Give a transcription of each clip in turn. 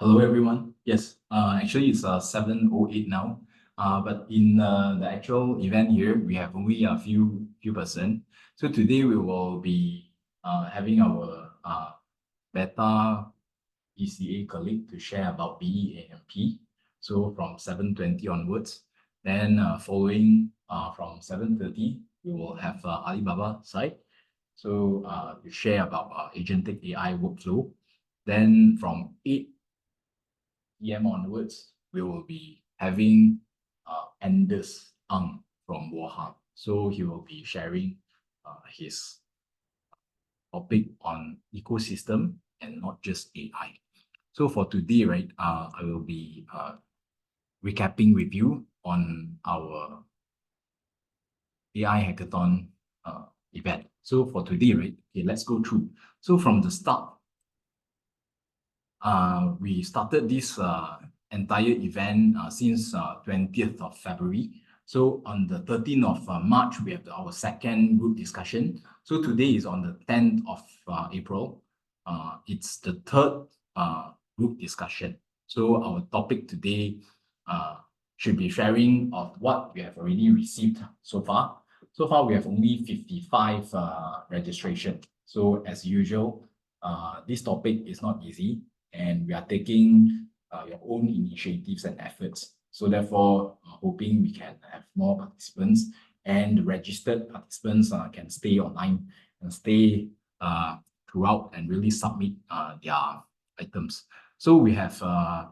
Hello, everyone. Yes, actually it's 7:08 now. But in the actual event here, we have only a few person. So today we will be having our beta ECA colleague to share about BEAMP. So from 7:20 onwards, then following from 7:30, we will have Alibaba side. So to share about agentic AI workflow. Then from 8 p.m. onwards, we will be having Anders Ang from Woham. So he will be sharing his topic on ecosystem and not just AI. So for today, right, I will be recapping with you on our AI Hackathon event. So for today, right, okay, let's go through. So from the start, we started this entire event since 20th of February. So on the 13th of March, we have our second group discussion. So today is on the 10th of April. It's the third group discussion. So our topic today should be sharing of what we have already received so far. So far, we have only 55 registration. So as usual, this topic is not easy, and we are taking your own initiatives and efforts. So therefore, hoping we can have more participants, and the registered participants can stay online and stay throughout and really submit their items. So we have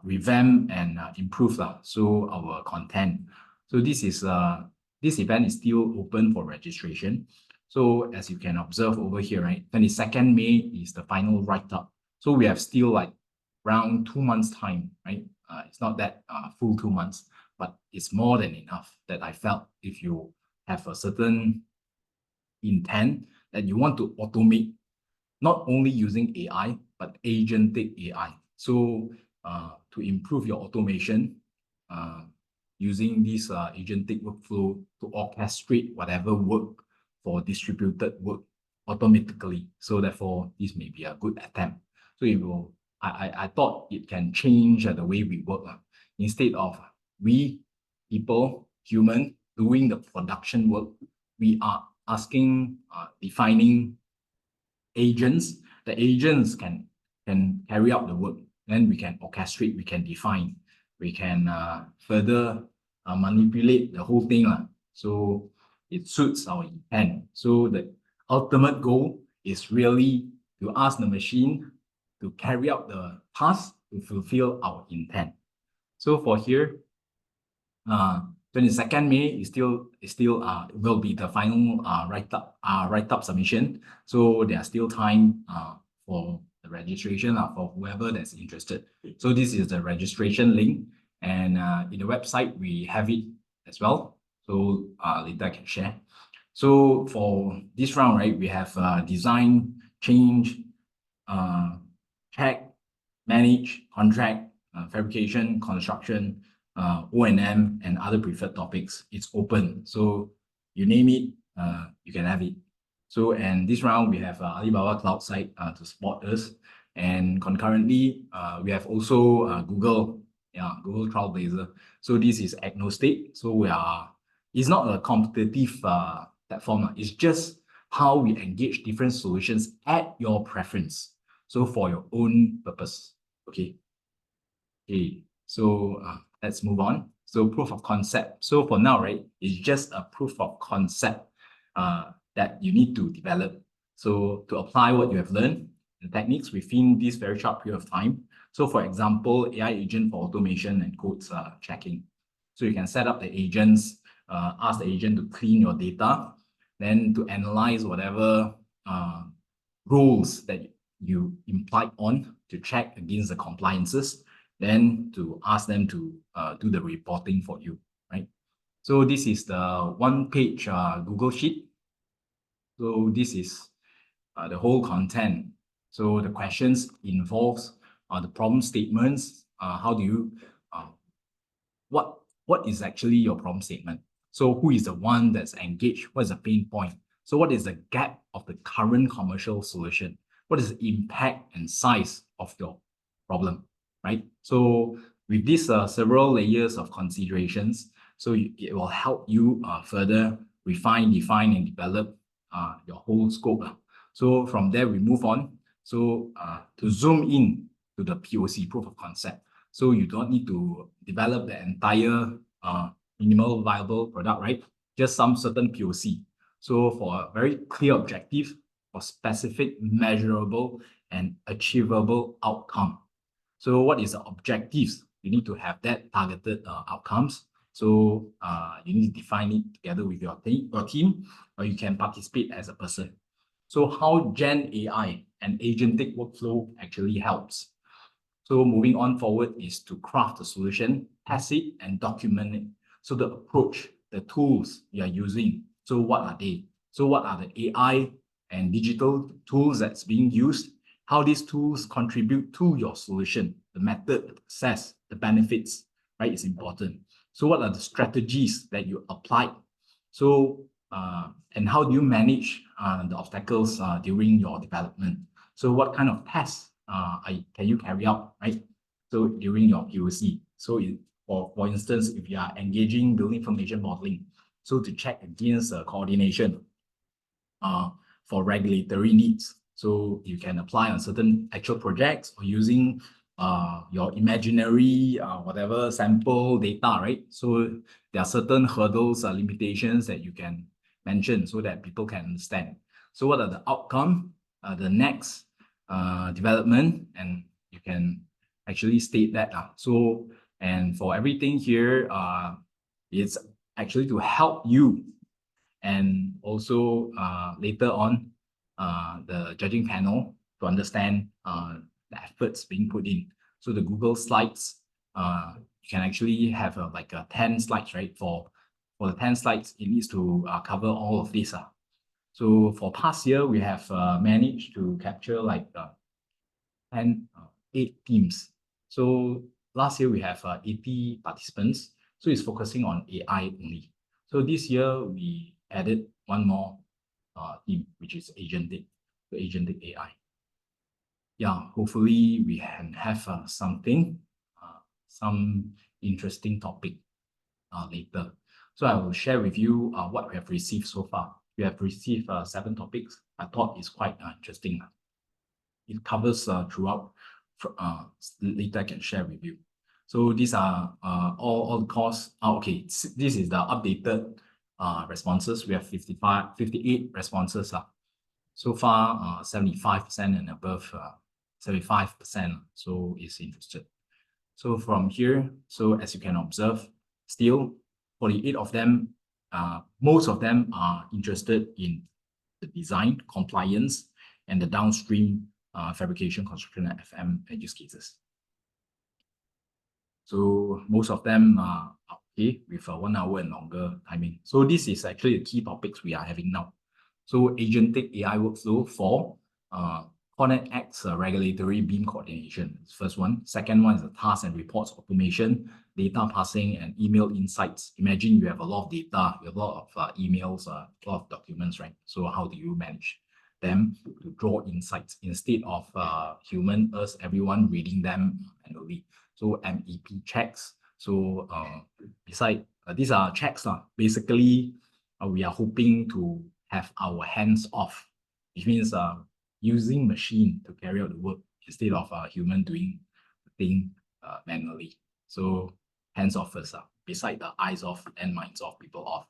revamped and improved our content. So this event is still open for registration. So as you can observe over here, right, 22nd May is the final write-up. So we have still like around 2 months time, right? It's not that full 2 months, but it's more than enough that I felt if you have a certain intent that you want to automate, not only using AI, but agentic AI. So to improve your automation, using this agentic workflow to orchestrate whatever work for distributed work automatically. So therefore, this may be a good attempt. So it will, I thought it can change the way we work. Instead of we people, human, doing the production work, we are asking, defining agents. The agents can carry out the work. Then we can orchestrate, we can define, we can further manipulate the whole thing. So it suits our intent. So the ultimate goal is really to ask the machine to carry out the task to fulfill our intent. So for here, 22nd May is still will be the final write-up submission. So there are still time for the registration for whoever that's interested. So this is the registration link, and in the website we have it as well. So later I can share. So for this round, right, we have design, change, check, manage, contract, fabrication, construction, O&M, and other preferred topics. It's open. So you name it, you can have it. So, and this round, we have Alibaba Cloud site to support us. And concurrently, we have also Google Trailblazer. So this is agnostic. So it's not a competitive platform. It's just how we engage different solutions at your preference. So for your own purpose, okay? Okay, so let's move on. So proof of concept. So for now, right, it's just a proof of concept that you need to develop. So to apply what you have learned, the techniques within this very short period of time. So for example, AI agent for automation and codes checking. So you can set up the agents, ask the agent to clean your data, then to analyze whatever rules that you implied on to check against the compliances, then to ask them to do the reporting for you, right? So this is the one-page Google Sheet. So this is the whole content. So the questions involves the problem statements. How do you, what is actually your problem statement? So who is the one that's engaged? What is the pain point? So what is the gap of the current commercial solution? What is the impact and size of your problem? right? So with these several layers of considerations, so it will help you further refine, define, and develop your whole scope. So from there, we move on. So to zoom in to the POC, proof of concept. So you don't need to develop the entire minimal viable product, right? Just some certain POC. So for a very clear objective, for specific, measurable, and achievable outcome. So what is the objectives? You need to have that targeted outcomes. So you need to define it together with your team, or you can participate as a person. So how Gen AI and agentic workflow actually helps. So moving on forward is to craft a solution, test it, and document it. So the approach, the tools you are using. So what are they? So what are the AI and digital tools that's being used? How these tools contribute to your solution, the method, the process, the benefits, right? Is important. So what are the strategies that you apply? So and how do you manage the obstacles during your development? So what kind of tests can you carry out, right? So during your POC. So for instance, if you are engaging building information modeling, so to check against coordination for regulatory needs. So you can apply on certain actual projects or using your imaginary whatever sample data, right? So there are certain hurdles or limitations that you can mention so that people can understand. So what are the outcome, the next development, and you can actually state that. So, and for everything here, it's actually to help you and also later on the judging panel to understand the efforts being put in. So the Google Slides, you can actually have like 10 slides, right? For the 10 slides, it needs to cover all of this. So for past year, we have managed to capture like 8 teams. So last year we have 80 participants. So it's focusing on AI only. So this year we added one more team, which is agentic, the agentic AI. Yeah, hopefully we can have something, some interesting topic later. So I will share with you what we have received so far. We have received 7 topics. I thought it's quite interesting. It covers throughout. Later I can share with you. So these are all the course. Okay, this is the updated responses. We have 58 responses. So far, 75% and above, 75%. So is interested. So from here, so as you can observe, still 48 of them, most of them are interested in the design, compliance, and the downstream fabrication, construction, and FM use cases. So most of them are okay with 1 hour and longer timing. So this is actually the key topics we are having now. So agentic AI workflow for Connect X regulatory beam coordination. First one. Second one is the task and reports automation, data passing, and email insights. Imagine you have a lot of data, you have a lot of emails, a lot of documents, right? So how do you manage them to draw insights instead of human, us, everyone reading them manually? So MEP checks. So beside these are checks. Basically, we are hoping to have our hands off, which means using machine to carry out the work instead of human doing the thing manually. So hands off first, beside the eyes off and minds off, people off.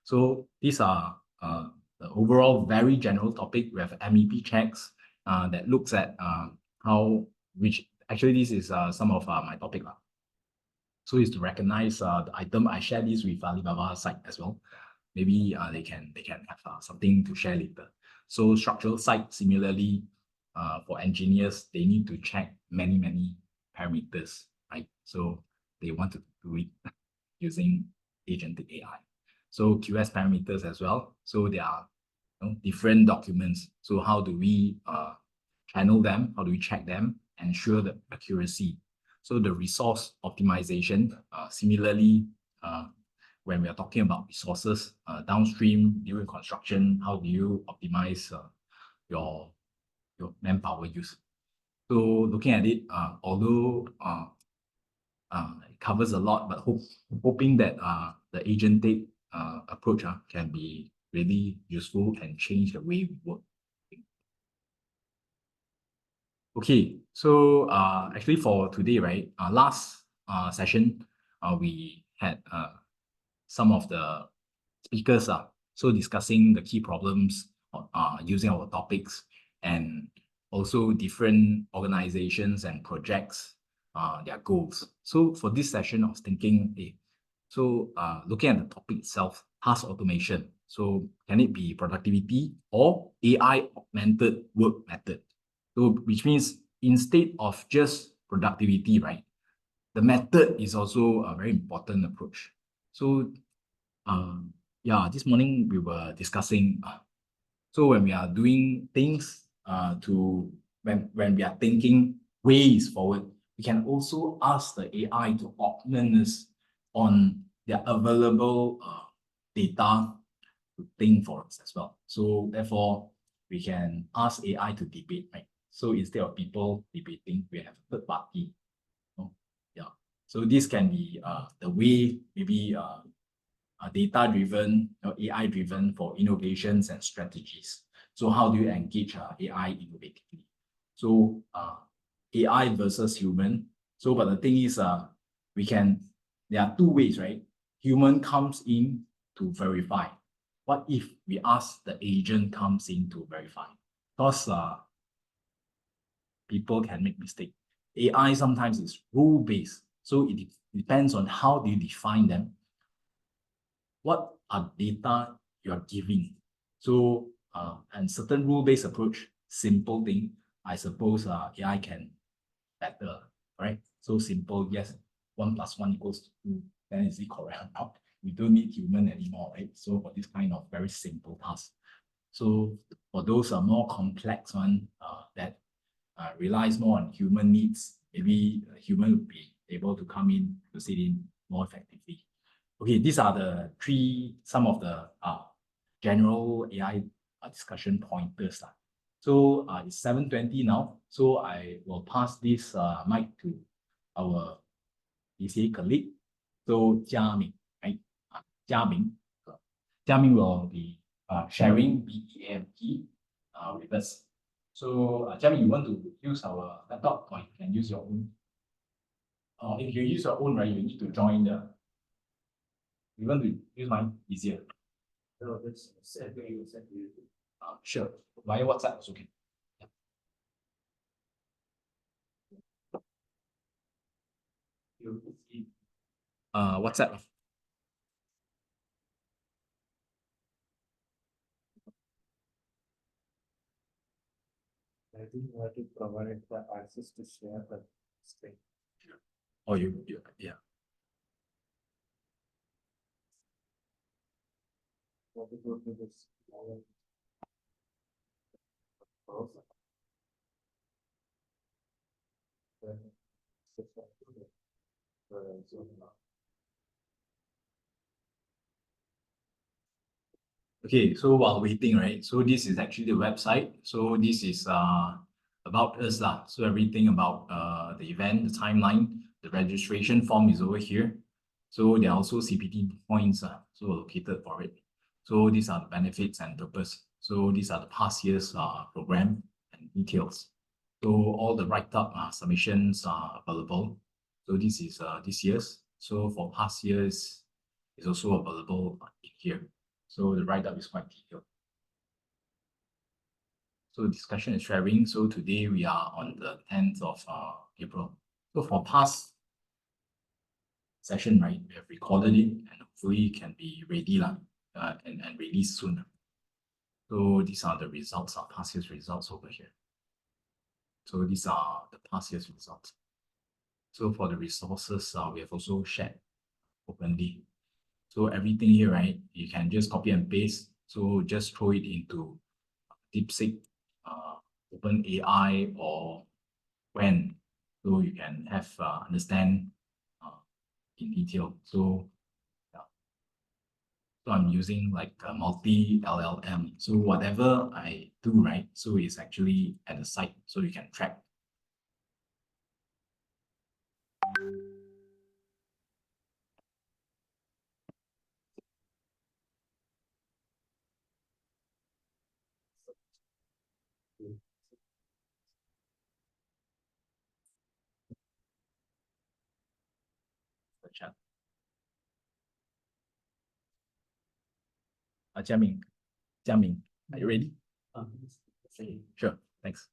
So these are the overall very general topic. We have MEP checks that looks at how, which actually this is some of my topic. So is to recognize the item. I share this with Alibaba site as well. Maybe they can have something to share later. So structural site, similarly, for engineers, they need to check many parameters, right? So they want to do it using agentic AI. So QS parameters as well. So there are different documents. So how do we channel them? How do we check them? Ensure the accuracy. So the resource optimization, similarly, when we are talking about resources downstream during construction, how do you optimize your manpower use? So looking at it, although it covers a lot, but hoping that the agentic approach can be really useful and change the way we work. Okay, so actually for today, right, last session, we had some of the speakers so discussing the key problems using our topics, and also different organizations and projects, their goals. So for this session, I was thinking, so looking at the topic itself, task automation. So can it be productivity or AI augmented work method? So which means instead of just productivity, right, the method is also a very important approach. So yeah, this morning we were discussing, so when we are doing things when we are thinking ways forward, we can also ask the AI to augment us on their available data to think for us as well. So therefore, we can ask AI to debate, right? So instead of people debating, we have a third party. Yeah. So this can be the way maybe data-driven or AI-driven for innovations and strategies. So how do you engage AI innovatively? So AI versus human. So but the thing is, there are two ways, right? Human comes in to verify. What if we ask the agent comes in to verify? Because people can make mistakes. AI sometimes is rule-based. So it depends on how do you define them. What are data you're giving? So, and certain rule-based approach, simple thing, I suppose AI can better, right? So simple, yes, 1 + 1 = 2, then is it correct or not? We don't need human anymore, right? So for this kind of very simple task. So for those more complex one that relies more on human needs, maybe a human would be able to come in to sit in more effectively. Okay, these are the some of the general AI discussion pointers. So it's 7:20 now. So I will pass this mic to our ECA colleague. So Jiaming, right? Jiaming. Jiaming will be sharing BEMP with us. So Jiaming, you want to use our laptop or you can use your own? If you use your own, right, you need to join the. You want to use mine? Easier. No, that's send to you. Sure. Via WhatsApp also okay. WhatsApp. I think you have to provide the access to share the screen. Oh, yeah. What to go to this Okay, so while waiting, right? So this is actually the website. So this is about us lah. So everything about the event, the timeline, the registration form is over here. So there are also CPT points so located for it. So these are the benefits and purpose. So these are the past year's program and details. So all the write-up submissions are available. So this is this year's. So for past years, it's also available in here. So the write-up is quite detailed. So discussion and sharing. So today we are on the 10th of April. So for past session, right, we have recorded it and hopefully it can be ready and released soon. So these are the results, past year's results over here. So these are the past year's results. So for the resources, we have also shared openly. So everything here, right, you can just copy and paste. So just throw it into DeepSeek, OpenAI, or when, so you can have understand in detail. So yeah. So I'm using like a multi LLM. So whatever I do, right, so it's actually at the site, so you can track chat. Jiaming, are you ready? Sure, thanks.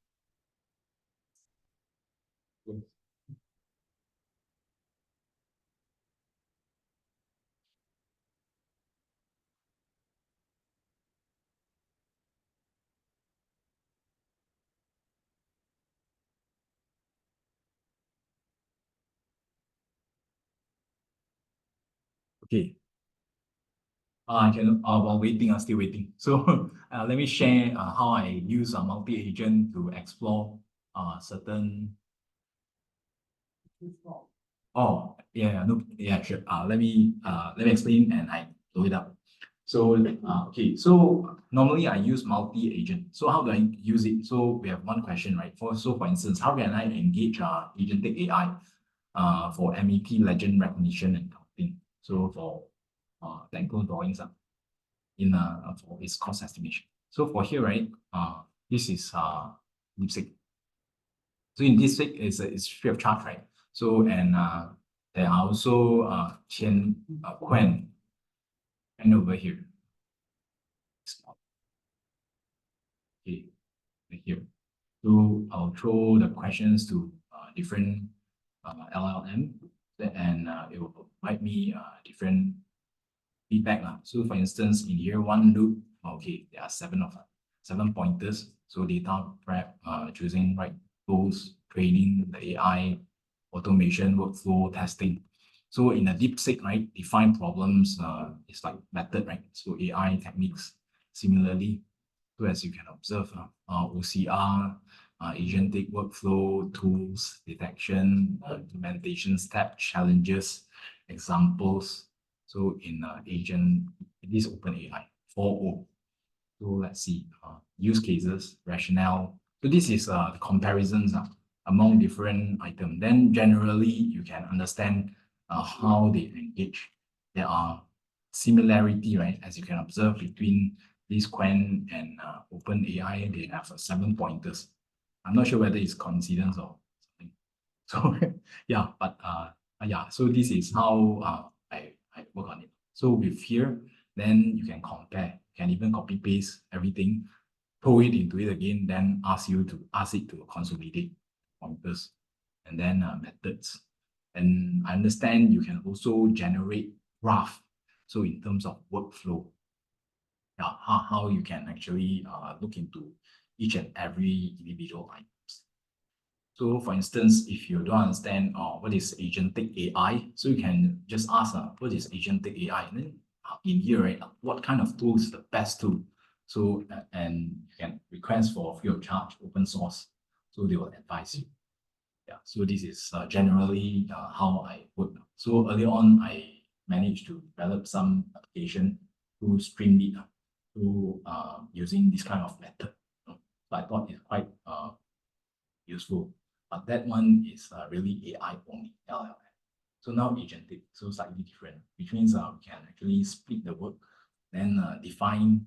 Okay. I can while waiting, I'm still waiting. So let me share how I use a multi-agent to explore certain. Oh yeah, no, yeah, sure. Let me explain and I blow it up. So okay, so normally I use multi-agent. So how do I use it? So we have one question, right? For instance, how can I engage agentic AI for MEP legend recognition and counting? So for technical drawings in for its cost estimation. So for here, right, this is DeepSeek. So in DeepSeek is free of charge, right? So and there are also Quen and over here. Okay, right here. So I'll throw the questions to different LLM and it will provide me different feedback. So for instance, in year one loop, okay, there are 7 pointers. So data prep, choosing right tools, training, the AI, automation, workflow, testing. So in a DeepSeek, right, define problems, it's like method, right? So AI techniques. Similarly, so as you can observe, OCR, agentic workflow, tools, detection, implementation step, challenges, examples. So in agent, it is OpenAI 4.0. So let's see, use cases, rationale. So this is the comparisons among different items. Then generally you can understand how they engage. There are similarity, right? As you can observe between this Quen and OpenAI, they have 7 pointers. I'm not sure whether it's coincidence or something. So yeah, but yeah, so this is how I work on it. So with here, then you can compare, you can even copy paste everything, throw it into it again, then ask it to consolidate pointers and then methods. And I understand you can also generate graph. So in terms of workflow, how you can actually look into each and every individual items. So for instance, if you don't understand what is agentic AI, so you can just ask what is agentic AI, and then in here, right, what kind of tool is the best tool? So and you can request for free of charge, open source. So they will advise you. Yeah, so this is generally how I work. So early on, I managed to develop some application to Streamlit to using this kind of method. So I thought it's quite useful. But that one is really AI only, LLM. So now agentic, so slightly different, which means we can actually split the work, then define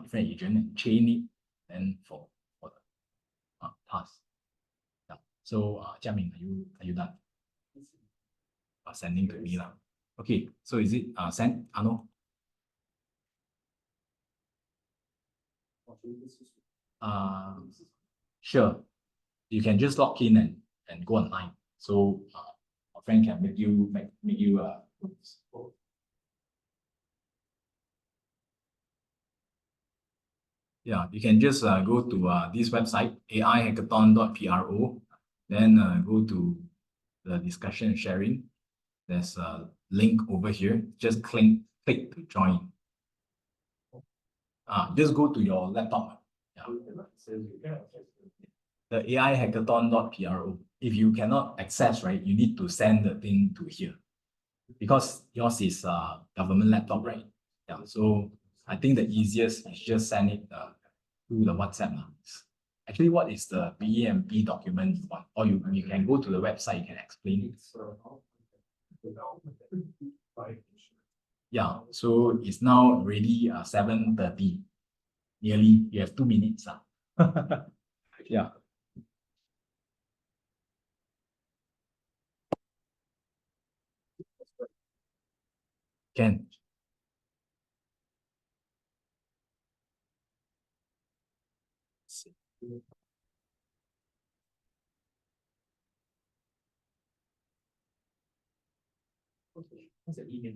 different agent and chain it, then for the task. Yeah. So Jiaming, are you done? Sending to me now. Okay, so is it sent? Arno? Sure. You can just log in and go online. So a friend can make you yeah, you can just go to this website, aihackathon.pro, then go to the discussion and sharing. There's a link over here. Just click to join. Just go to your laptop. Yeah. The aihackathon.pro. If you cannot access, right, you need to send the thing to here because yours is government laptop, right? Yeah. So I think the easiest is just send it to the WhatsApp. Actually, what is the BEMP document you want? Or you can go to the website, you can explain it. Yeah, so it's now already 7:30. Nearly, you have 2 minutes. Yeah. Can.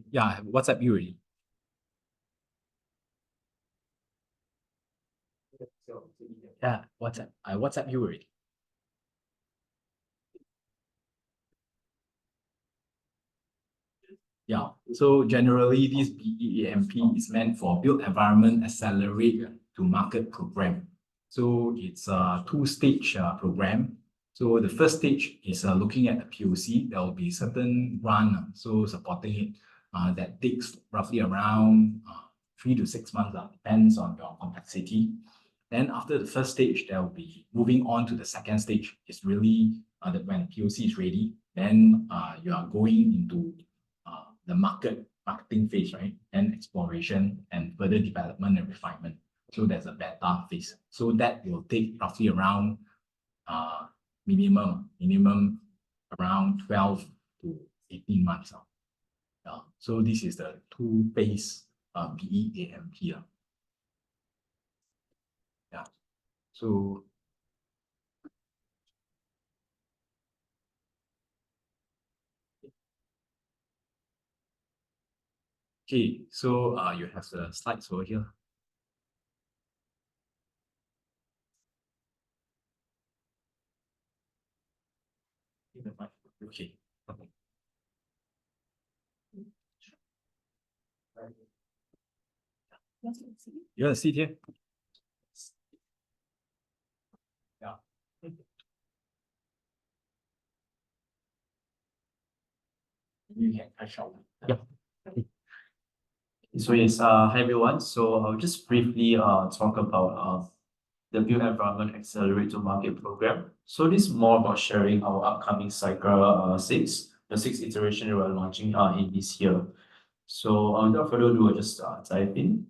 Yeah, WhatsApp you already. Yeah, WhatsApp. I WhatsApp you already. Yeah. So generally, this BEAMP is meant for Built Environment Accelerate to Market program. So it's a two-stage program. So the first stage is looking at the POC. There will be certain grant, so supporting it, that takes roughly around 3 to 6 months, depends on your complexity. Then after the first stage, there will be moving on to the second stage. It's really that when POC is ready, then you are going into the marketing phase, right? And exploration and further development and refinement. So there's a beta phase. So that will take roughly around minimum around 12 to 18 months. So this is the two-phase BEAMP. Yeah. So okay, so you have the slides over here. Okay. You want to sit here? Yeah. You can catch up. Yeah. So yes, hi everyone. So I'll just briefly talk about the Built Environment Accelerate to Market program. So this is more about sharing our upcoming cycle 6, the 6th iteration we're launching in this year. So without further ado, I'll just dive in.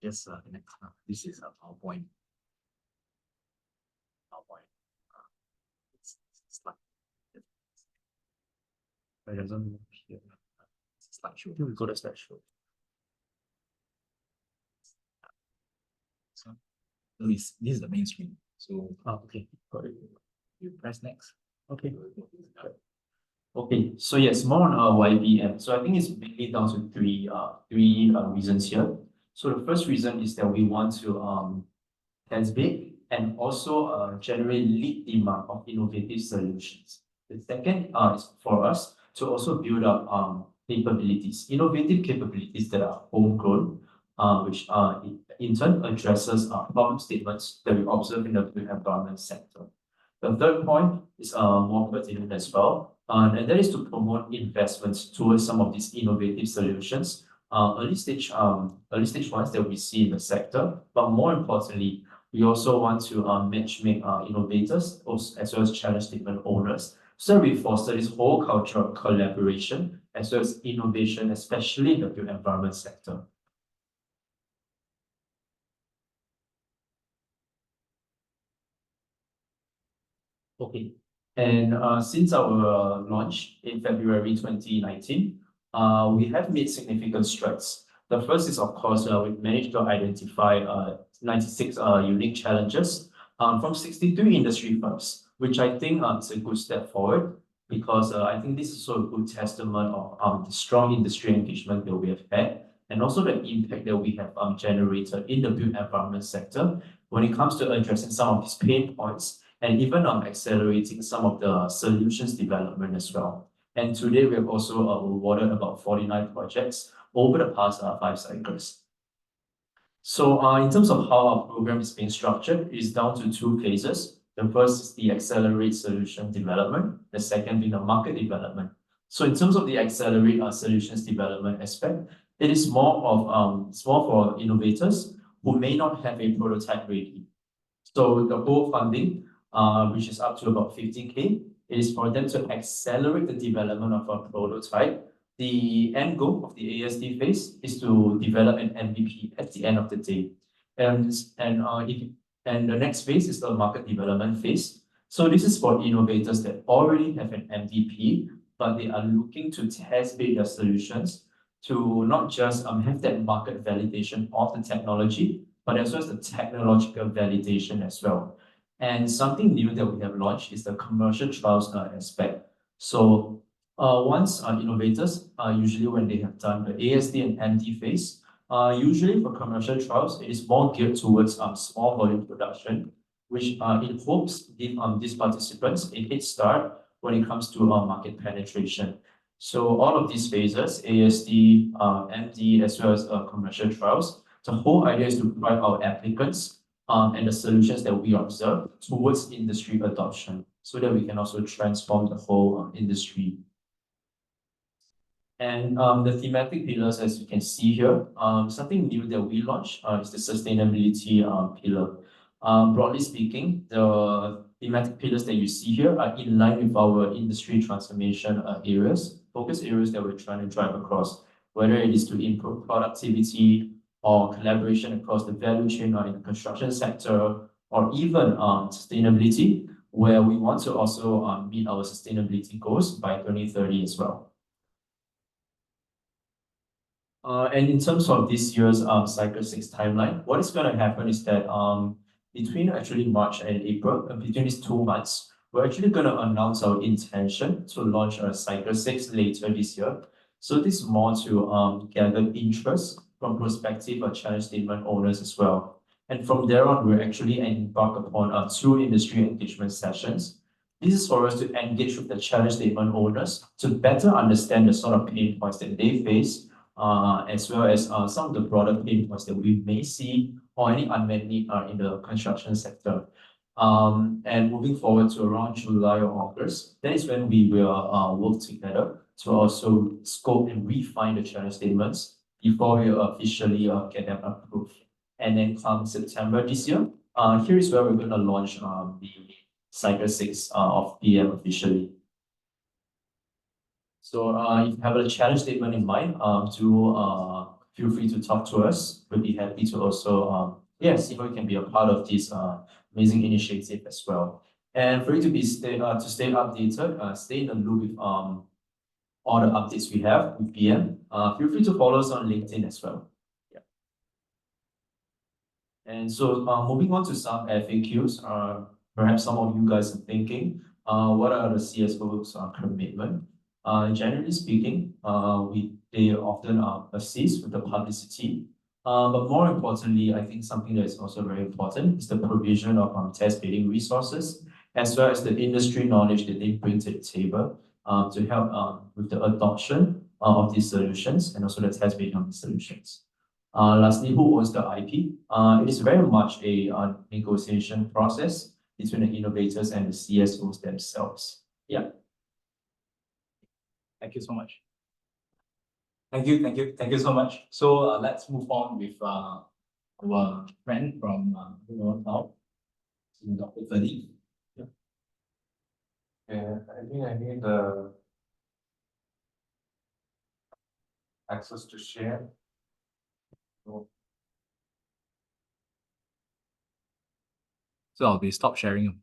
Yes, next. This is a PowerPoint. Slide. It doesn't appear. Slideshow. We go to slideshow. So this is the main screen. So Okay, got it. you press next. Okay. Okay, so yes, more on our YBM. So I think it's mainly down to three reasons here. So the first reason is that we want to test big and also generate lead demand of innovative solutions. The second is for us to also build up capabilities, innovative capabilities that are homegrown, which in turn addresses problem statements that we observe in the built environment sector. The third point is more pertinent as well, and that is to promote investments towards some of these innovative solutions, early stage ones that we see in the sector, but more importantly, we also want to matchmake innovators as well as challenge statement owners. So we foster this whole culture of collaboration as well as innovation, especially in the built environment sector. Okay, and since our launch in February 2019, we have made significant strides. The first is, of course, we've managed to identify 96 unique challenges from 63 industry firms, which I think is a good step forward because I think this is also a good testament of the strong industry engagement that we have had and also the impact that we have generated in the built environment sector when it comes to addressing some of these pain points and even accelerating some of the solutions development as well. And today we have also awarded about 49 projects over the past 5 cycles. So in terms of how our program is being structured, it is down to 2 phases. The first is the accelerate solution development, the second being the market development. So in terms of the accelerate solutions development aspect, it is more for innovators who may not have a prototype ready. So the whole funding which is up to about 50K. It is for them to accelerate the development of a prototype. The end goal of the ASD phase is to develop an MVP at the end of the day. And the next phase is the market development phase. So this is for innovators that already have an MVP, but they are looking to test bid their solutions to not just have that market validation of the technology, but as well as the technological validation as well. And something new that we have launched is the commercial trials aspect. So once innovators, usually when they have done the ASD and MD phase, usually for commercial trials, it is more geared towards small volume production, which it hopes give these participants a head start when it comes to market penetration. So all of these phases, ASD, MD, as well as commercial trials, the whole idea is to provide our applicants and the solutions that we observe towards industry adoption so that we can also transform the whole industry. And the thematic pillars, as you can see here, something new that we launched is the sustainability pillar. Broadly speaking, the thematic pillars that you see here are in line with our industry transformation areas, focus areas that we're trying to drive across, whether it is to improve productivity or collaboration across the value chain or in the construction sector, or even sustainability, where we want to also meet our sustainability goals by 2030 as well. And in terms of this year's Cycle 6 timeline, what is going to happen is that between actually March and April, between these 2 months, we're actually going to announce our intention to launch a Cycle 6 later this year. So this is more to gather interest from prospective challenge statement owners as well. And from there on, we're actually embark upon 2 industry engagement sessions. This is for us to engage with the challenge statement owners to better understand the sort of pain points that they face, as well as some of the broader pain points that we may see or any unmet need in the construction sector. And moving forward to around July or August, that is when we will work together to also scope and refine the challenge statements before we officially get them approved. And then come September this year, here is where we're going to launch the Cycle 6 of PM officially. So if you have a challenge statement in mind, feel free to talk to us. We'll be happy to also see how you can be a part of this amazing initiative as well. And for you to stay updated, stay in the loop with all the updates we have with PM. Feel free to follow us on LinkedIn as well. Yeah. And so moving on to some FAQs, perhaps some of you guys are thinking, what are the CSO's commitment? Generally speaking, they often assist with the publicity. But more importantly, I think something that is also very important is the provision of test bidding resources, as well as the industry knowledge that they bring to the table to help with the adoption of these solutions and also the test bidding of the solutions. Lastly, who owns the IP? It is very much a negotiation process between the innovators and the CSOs themselves. Yeah. Thank you so much. Thank you so much. So let's move on with our friend from now, Dr. Ferdi. Yeah, I think I need the access to share. So I'll be stop sharing.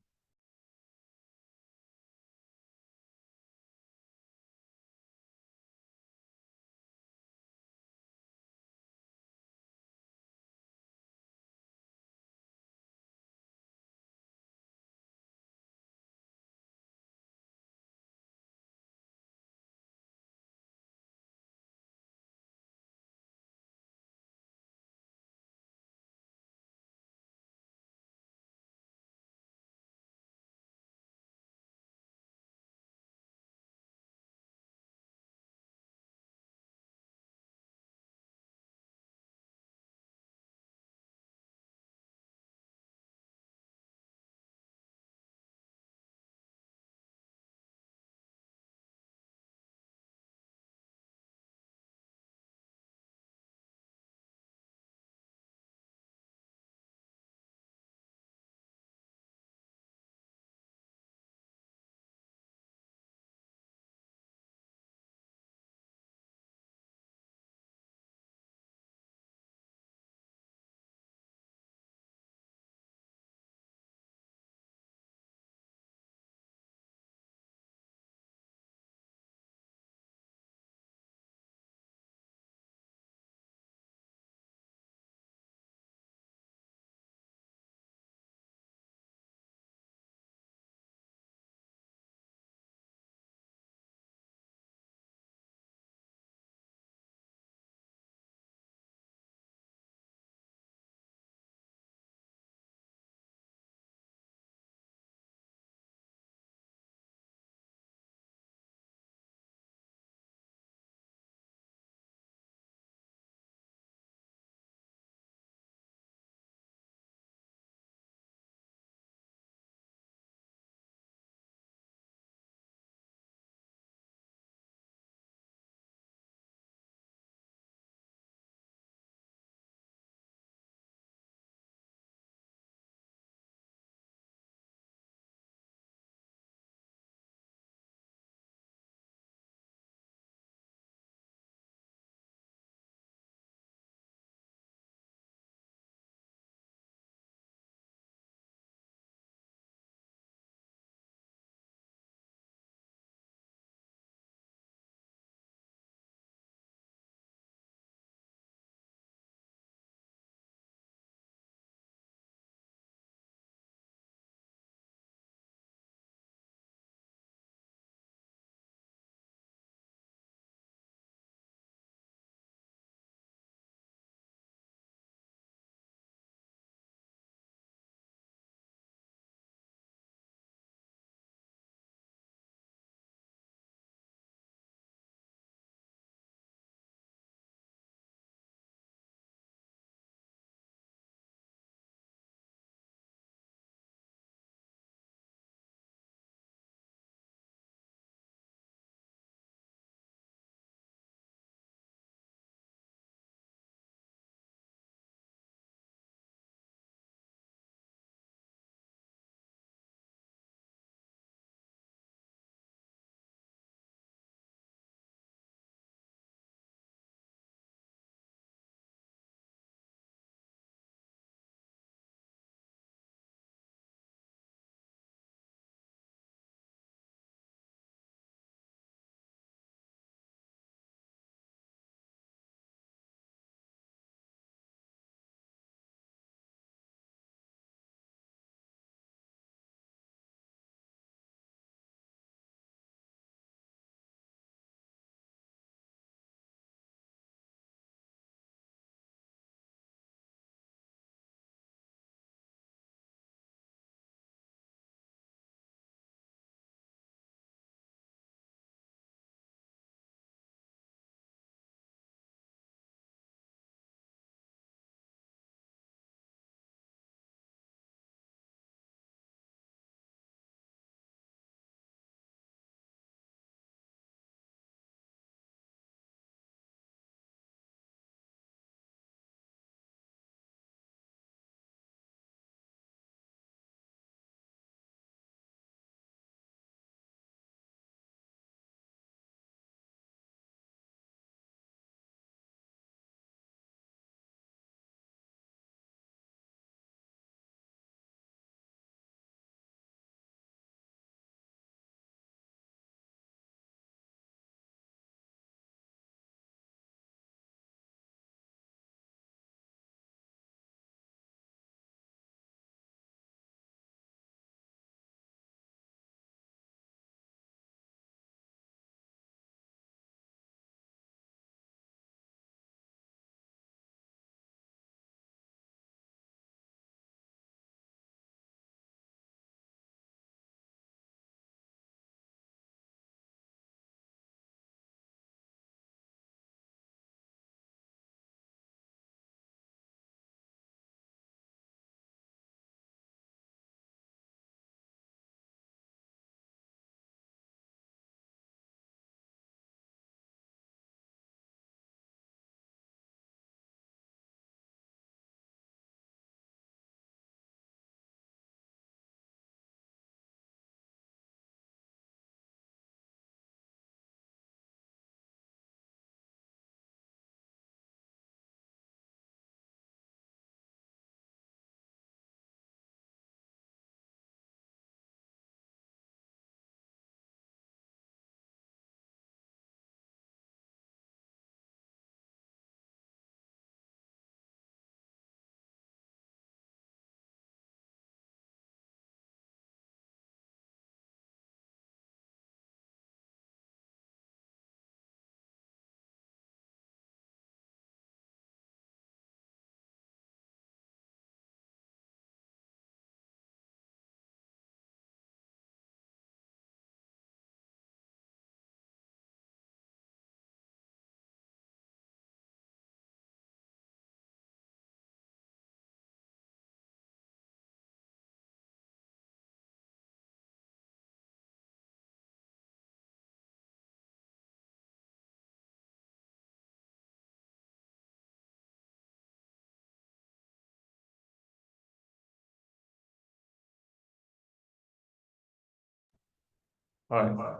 All right.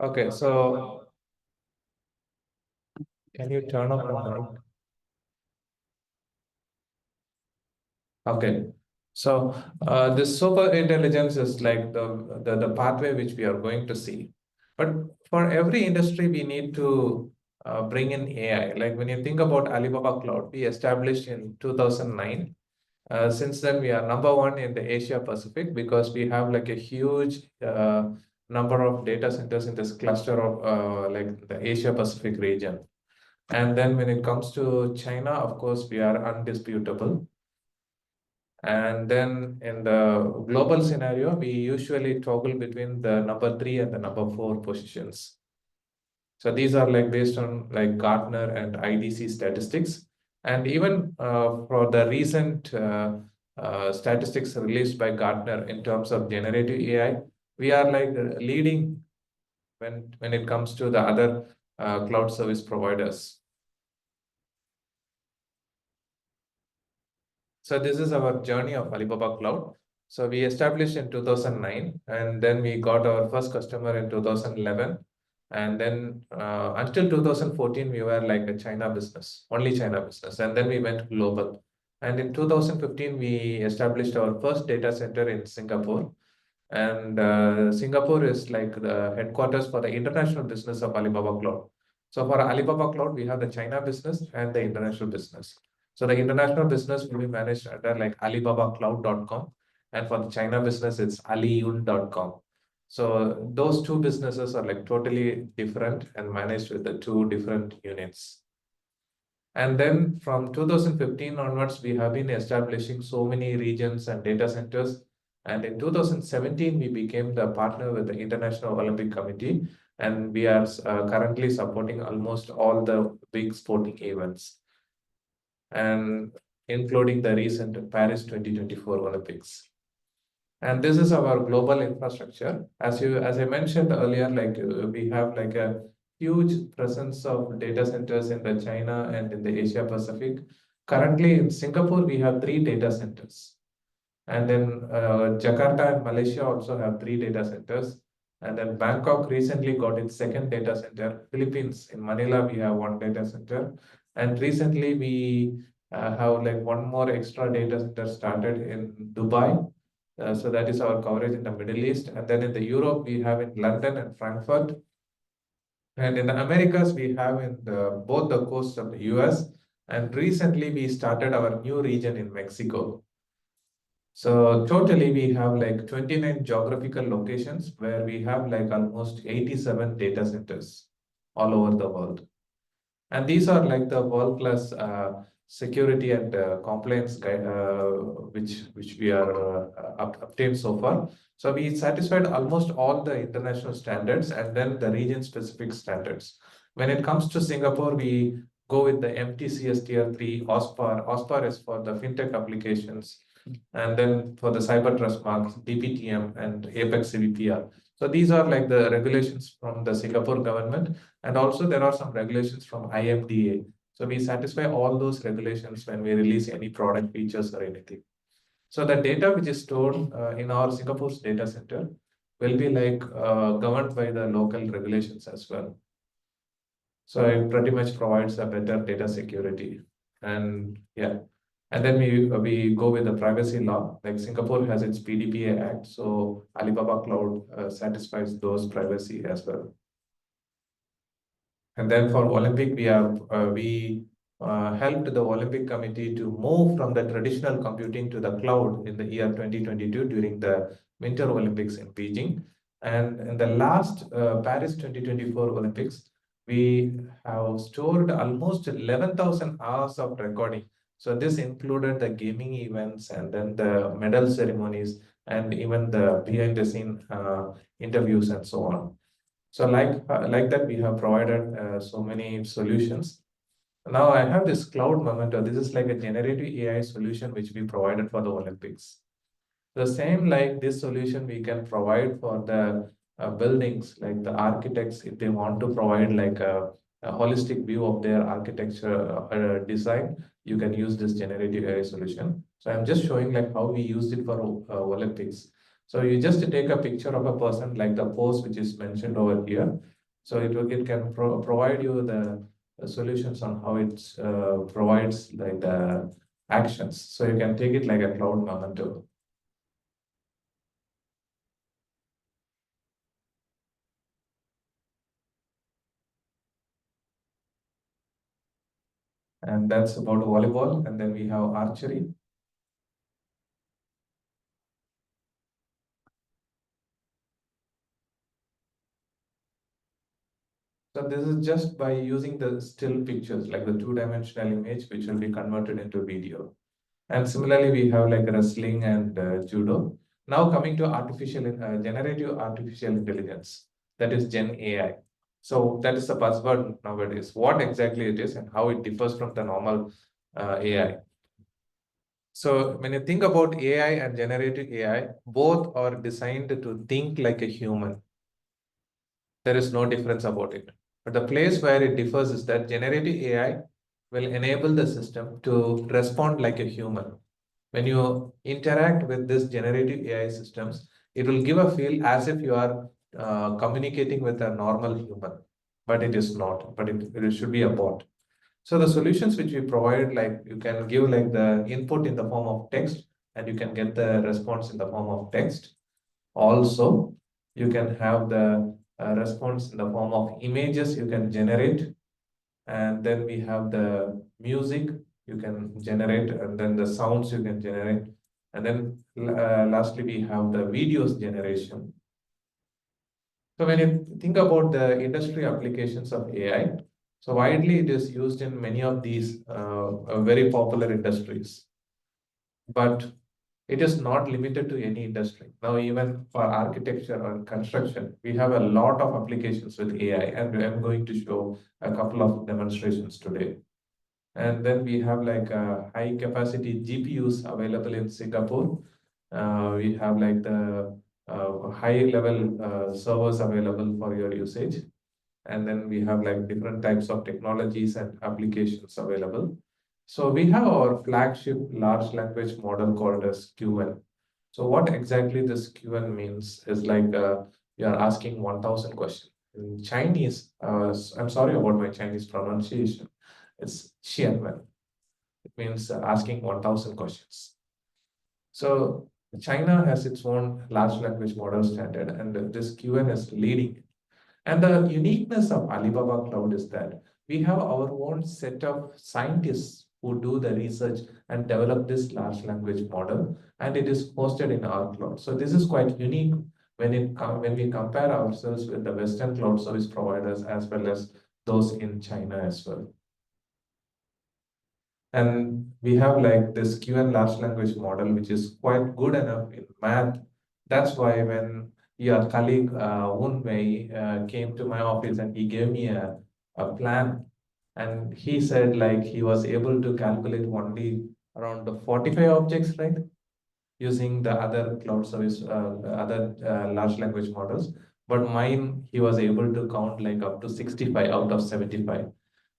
Okay, so can you turn off the mic? Okay, so this super intelligence is like the pathway which we are going to see. But for every industry, we need to bring in AI. Like when you think about Alibaba Cloud, we established in 2009. Since then, we are number one in the Asia Pacific because we have like a huge number of data centers in this cluster of like the Asia Pacific region. And then when it comes to China, of course, we are undisputable. And then in the global scenario, we usually toggle between the number 3 and the number 4 positions. So these are like based on like Gartner and IDC statistics. And even for the recent statistics released by Gartner in terms of generative AI, we are like leading when it comes to the other cloud service providers. So this is our journey of Alibaba Cloud. So we established in 2009, and then we got our first customer in 2011. And then until 2014, we were like a China business, only China business. And then we went global. And in 2015, we established our first data center in Singapore. And Singapore is like the headquarters for the international business of Alibaba Cloud. So for Alibaba Cloud, we have the China business and the international business. So the international business will be managed under like alibabacloud.com. And for the China business, it's aliyun.com. So those two businesses are like totally different and managed with the two different units. And then from 2015 onwards, we have been establishing so many regions and data centers. And in 2017, we became the partner with the International Olympic Committee. And we are currently supporting almost all the big sporting events, and including the recent Paris 2024 Olympics. And this is our global infrastructure. As I mentioned earlier, like we have like a huge presence of data centers in the China and in the Asia Pacific. Currently in Singapore, we have 3 data centers. And then Jakarta and Malaysia also have 3 data centers. And then Bangkok recently got its second data center. Philippines, in Manila, we have 1 data center. And recently we have like 1 more extra data center started in Dubai. So that is our coverage in the Middle East. And then in the Europe, we have in London and Frankfurt. And in the Americas, we have in both the coasts of the US. And recently, we started our new region in Mexico. So totally, we have like 29 geographical locations where we have like almost 87 data centers all over the world. And these are like the world-class security and compliance guide, which we are obtained so far. So we satisfied almost all the international standards and then the region-specific standards. When it comes to Singapore, we go with the MTCS Tier 3 OSPAR. OSPAR is for the fintech applications. And then for the cyber trust marks, DPTM and Apex CVPR. So these are like the regulations from the Singapore government. And also there are some regulations from IMDA. So we satisfy all those regulations when we release any product features or anything. So the data which is stored in our Singapore's data center will be like governed by the local regulations as well. So it pretty much provides a better data security. And yeah. And then we go with the privacy law, like Singapore has its PDPA Act, so Alibaba Cloud satisfies those privacy as well. And then for Olympic, we helped the Olympic Committee to move from the traditional computing to the cloud in the year 2022 during the Winter Olympics in Beijing. And in the last Paris 2024 Olympics, we have stored almost 11,000 hours of recording. So this included the gaming events and then the medal ceremonies and even the behind the scene interviews and so on. So like that, we have provided so many solutions. Now I have this cloud Memento. This is like a generative AI solution which we provided for the Olympics. The same like this solution we can provide for the buildings, like the architects, if they want to provide like a holistic view of their architecture design, you can use this generative AI solution. So I'm just showing like how we used it for Olympics. So you just take a picture of a person like the pose which is mentioned over here. So it can provide you the solutions on how it provides like the actions. So you can take it like a cloud memento. And that's about volleyball. And then we have archery. So this is just by using the still pictures, like the two-dimensional image, which will be converted into video. And similarly, we have like wrestling and judo. Now coming to generative artificial intelligence, that is Gen AI. So that is the buzzword nowadays. What exactly it is and how it differs from the normal AI. So when you think about AI and generative AI, both are designed to think like a human. There is no difference about it. But the place where it differs is that generative AI will enable the system to respond like a human. When you interact with this generative AI systems, it will give a feel as if you are communicating with a normal human, but it is not, but it should be a bot. So the solutions which we provide, like you can give like the input in the form of text and you can get the response in the form of text. Also, you can have the response in the form of images you can generate. And then we have the music you can generate, and then the sounds you can generate. And then lastly, we have the videos generation. So when you think about the industry applications of AI, so widely it is used in many of these very popular industries. But it is not limited to any industry. Now, even for architecture or construction, we have a lot of applications with AI, and I'm going to show a couple of demonstrations today. And then we have like high capacity GPUs available in Singapore. We have like the high level servers available for your usage. And then we have like different types of technologies and applications available. So we have our flagship large language model called as QN. So what exactly this QN means is like you are asking 1,000 questions. In Chinese, I'm sorry about my Chinese pronunciation. It's Xianwen. It means asking 1,000 questions. So China has its own large language model standard, and this QN is leading. And the uniqueness of Alibaba Cloud is that we have our own set of scientists who do the research and develop this large language model, and it is hosted in our cloud. So this is quite unique when we compare ourselves with the Western cloud service providers as well as those in China as well. And we have like this QN large language model, which is quite good enough in math. That's why when your colleague Woon Wei came to my office and he gave me a plan, and he said like he was able to calculate only around the 45 objects, right? Using the other cloud service, other large language models. But mine, he was able to count like up to 65 out of 75.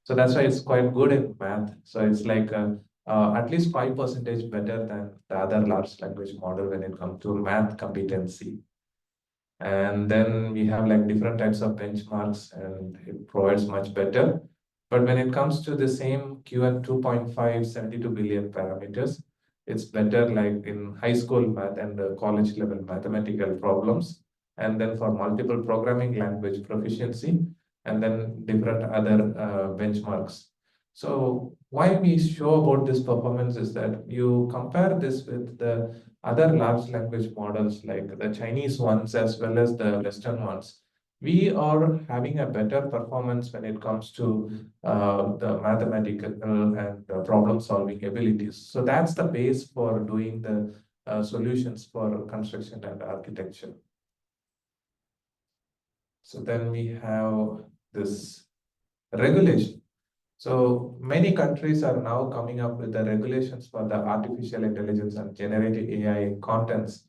So that's why it's quite good in math. So it's like at least 5% better than the other large language model when it comes to math competency. And then we have like different types of benchmarks and it provides much better. But when it comes to the same QN 2.5, 72 billion parameters, it's better like in high school math and college level mathematical problems. And then for multiple programming language proficiency, and then different other benchmarks. So why we show about this performance is that you compare this with the other large language models like the Chinese ones as well as the Western ones. We are having a better performance when it comes to the mathematical and problem solving abilities. So that's the base for doing the solutions for construction and architecture. So then we have this regulation. So many countries are now coming up with the regulations for the artificial intelligence and generative AI contents.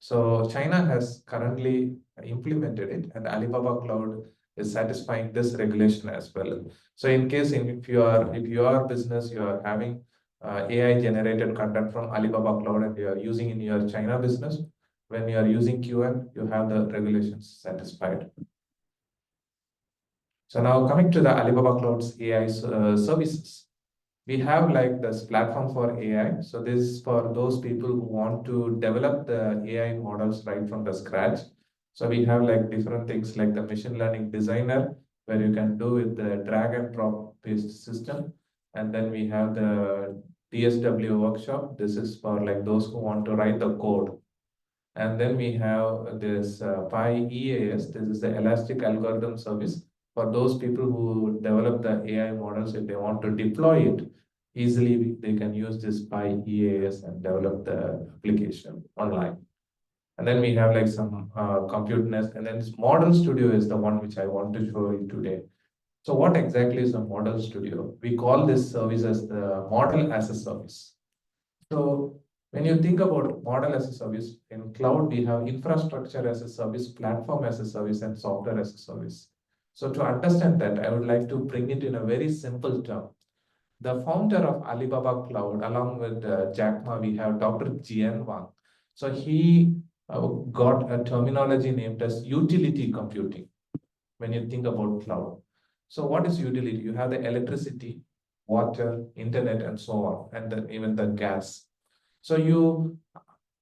So China has currently implemented it, and Alibaba Cloud is satisfying this regulation as well. So in case if your business you are having AI generated content from Alibaba Cloud and you are using in your China business, when you are using QM, you have the regulations satisfied. So now coming to the Alibaba Cloud's AI services. We have like this platform for AI. So this is for those people who want to develop the AI models right from the scratch. So we have like different things like the machine learning designer, where you can do with the drag and drop based system. And then we have the DSW workshop. This is for like those who want to write the code. And then we have this PI-EAS. This is the Elastic Algorithm Service for those people who develop the AI models. If they want to deploy it easily, they can use this PI-EAS and develop the application online. And then we have like some compute nest. And then this Model Studio is the one which I want to show you today. So what exactly is a Model Studio? We call this service as the Model as a Service. So when you think about model as a service, in cloud, we have infrastructure as a service, platform as a service, and software as a service. So to understand that, I would like to bring it in a very simple term. The founder of Alibaba Cloud, along with Jack Ma, we have Dr. Jian Wang. So he got a terminology named as utility computing when you think about cloud. So what is utility? You have the electricity, water, internet, and so on, and then even the gas. So you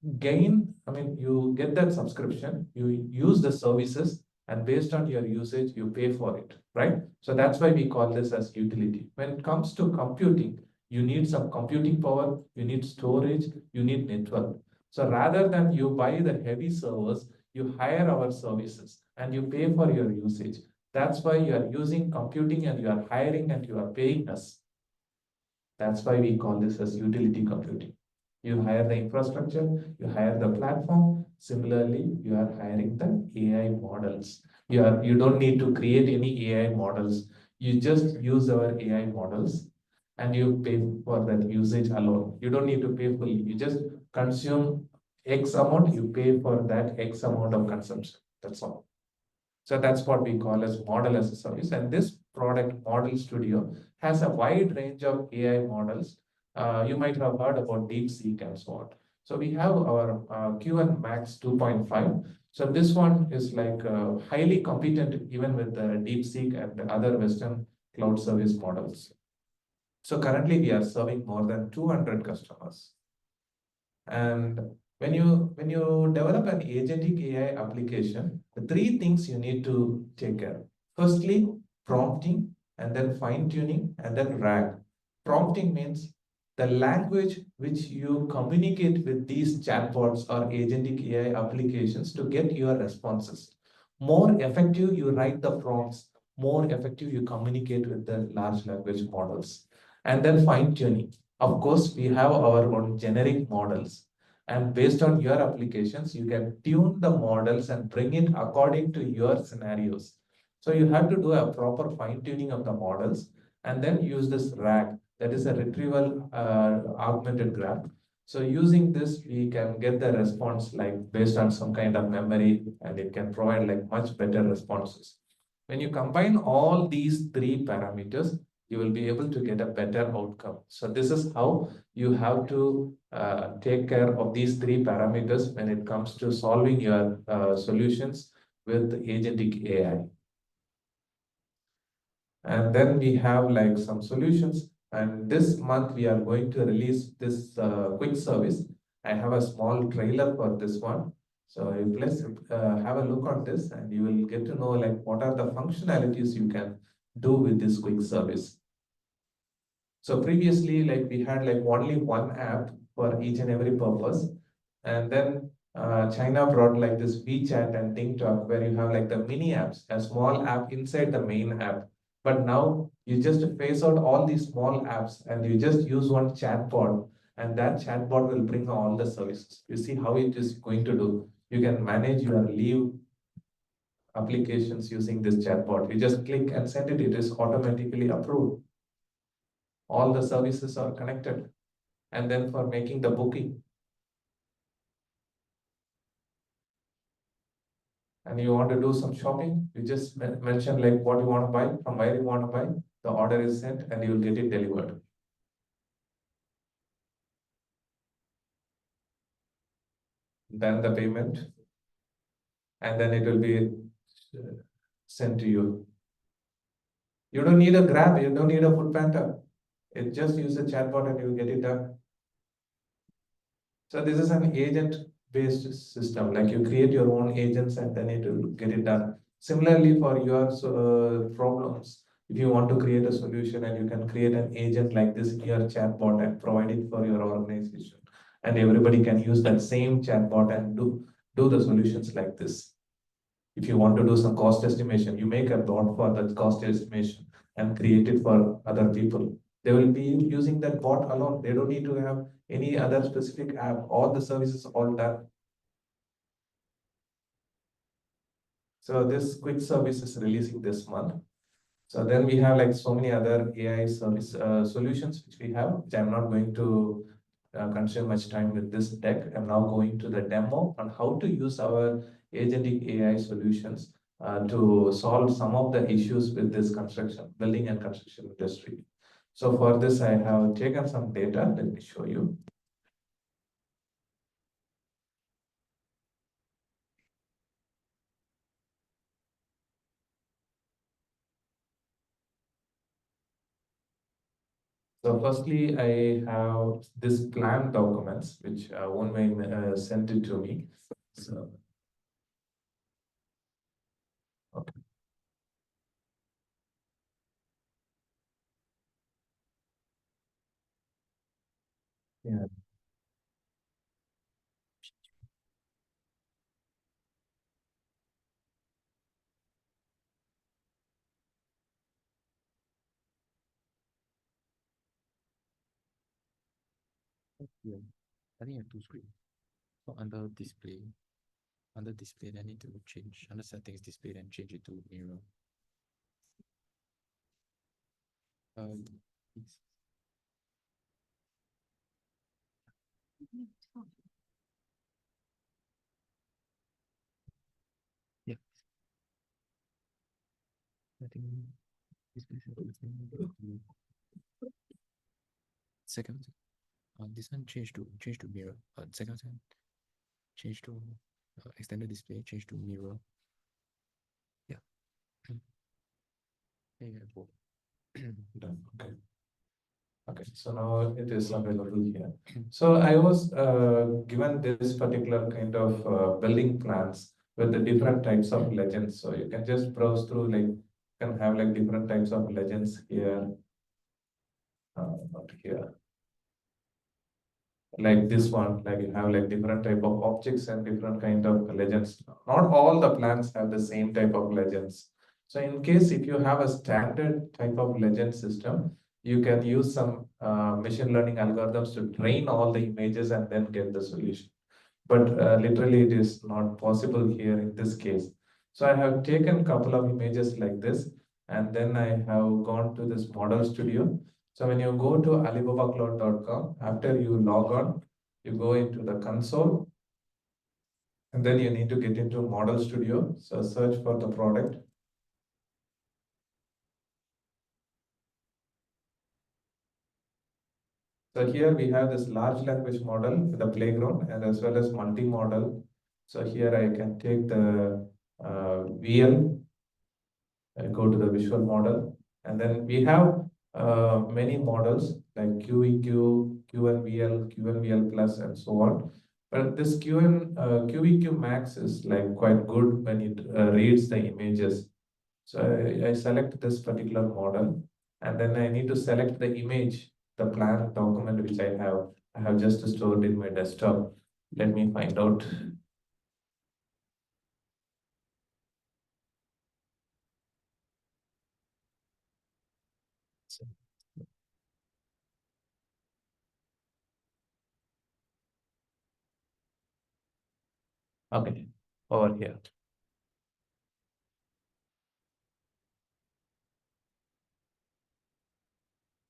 you get that subscription, you use the services, and based on your usage, you pay for it, right? So that's why we call this as utility. When it comes to computing, you need some computing power, you need storage, you need network. So rather than you buy the heavy servers, you hire our services and you pay for your usage. That's why you are using computing and you are hiring and you are paying us. That's why we call this as utility computing. You hire the infrastructure, you hire the platform. Similarly, you are hiring the AI models. You don't need to create any AI models. You just use our AI models and you pay for that usage alone. You don't need to pay fully. You just consume X amount, you pay for that X amount of consumption. That's all. So that's what we call as model as a service. And this product, Model Studio, has a wide range of AI models. You might have heard about DeepSeek and so on. So we have our Q1 Max 2.5. So this one is like highly competent even with the DeepSeek and the other Western cloud service models. So currently we are serving more than 200 customers. And when you develop an agentic AI application, the three things you need to take care. Firstly, prompting, and then fine tuning, and then RAG. Prompting means the language which you communicate with these chatbots or agentic AI applications to get your responses. More effective you write the prompts, more effective you communicate with the large language models. And then fine tuning. Of course, we have our own generic models. And based on your applications, you can tune the models and bring it according to your scenarios. So you have to do a proper fine tuning of the models and then use this RAG, that is a retrieval augmented graph. So using this, we can get the response like based on some kind of memory, and it can provide like much better responses. When you combine all these three parameters, you will be able to get a better outcome. So this is how you have to take care of these three parameters when it comes to solving your solutions with agentic AI. And then we have like some solutions. And this month we are going to release this quick service. I have a small trailer for this one. So let's have a look on this and you will get to know like what are the functionalities you can do with this quick service. So previously, like we had like only one app for each and every purpose. And then China brought like this WeChat and TikTok where you have like the mini apps, a small app inside the main app. But now you just phase out all these small apps and you just use one chatbot, and that chatbot will bring all the services. You see how it is going to do. You can manage your leave applications using this chatbot. You just click and send it, it is automatically approved. All the services are connected. And then for making the booking, and you want to do some shopping, you just mention like what you want to buy, from where you want to buy, the order is sent and you will get it delivered. done the payment, and then it will be sent to you. You don't need a Grab, you don't need a Foodpanda. It just use a chatbot and you get it done. So this is an agent-based system, like you create your own agents and then it will get it done. Similarly, for your problems, if you want to create a solution and you can create an agent like this in your chatbot and provide it for your organization, and everybody can use that same chatbot and do the solutions like this. If you want to do some cost estimation, you make a bot for the cost estimation and create it for other people. They will be using that bot alone. They don't need to have any other specific app. All the services all done. So this quick service is releasing this month. So then we have like so many other AI service solutions which we have, which I'm not going to consume much time with this deck. I'm now going to the demo on how to use our agentic AI solutions to solve some of the issues with this building and construction industry. So for this, I have taken some data. Let me show you. So firstly, I have this plan documents, which one may sent it to me. So, okay. Yeah. Yeah, I think I have two screens. So under display, then I need to change under settings display, then change it to mirror. It's yeah. I think display settings. Second, this one change to mirror. Second one change to extended display, change to mirror. Yeah. Yeah, both. Done. Okay. Okay, so now it is available here. So I was given this particular kind of building plans with the different types of legends. So you can just browse through, like, you can have like different types of legends here, not here. Like this one, like you have like different type of objects and different kind of legends. Not all the plans have the same type of legends. So in case if you have a standard type of legend system, you can use some machine learning algorithms to train all the images and then get the solution. But literally it is not possible here in this case. So I have taken a couple of images like this, and then I have gone to this model studio. So when you go to alibabacloud.com, after you log on, you go into the console, and then you need to get into model studio. So search for the product. So here we have this large language model with the playground and as well as multi-model. So here I can take the VL and go to the visual model. And then we have many models like QEQ, QNVL, QNVL plus, and so on. But this QEQ Max is like quite good when it reads the images. So I select this particular model, and then I need to select the image, the plan document which I have. I have just stored in my desktop. Let me find out. Okay, over here.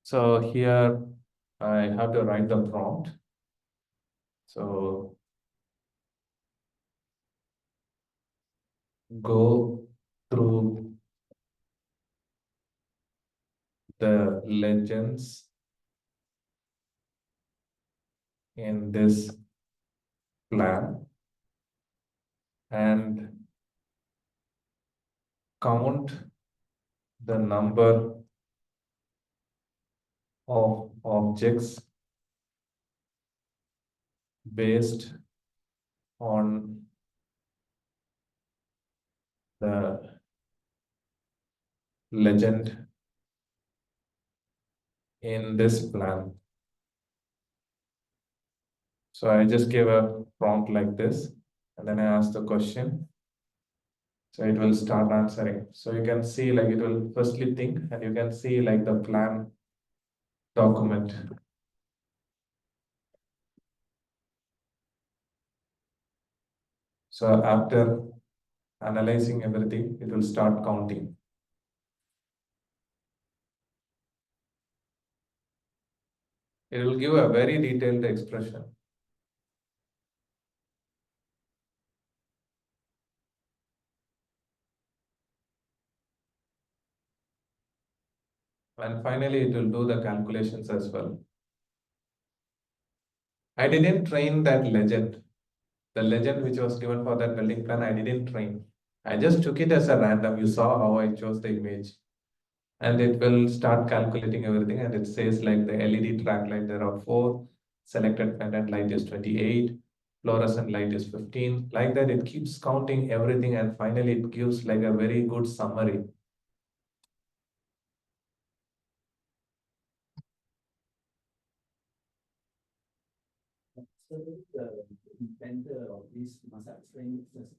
So here I have to write the prompt. So go through the legends in this plan and count the number of objects based on the legend in this plan. So I just gave a prompt like this, and then I asked the question. So it will start answering. So you can see like it will firstly think, and you can see like the plan document. So after analyzing everything, it will start counting. It will give a very detailed expression. And finally, it will do the calculations as well. I didn't train that legend. The legend which was given for that building plan, I didn't train. I just took it as a random. You saw how I chose the image. And it will start calculating everything. And it says like the LED track light, there are 4. Selected pendant light is 28. Fluorescent light is 15. Like that, it keeps counting everything. And finally, it gives like a very good summary. So the inventor of this must have trained it first.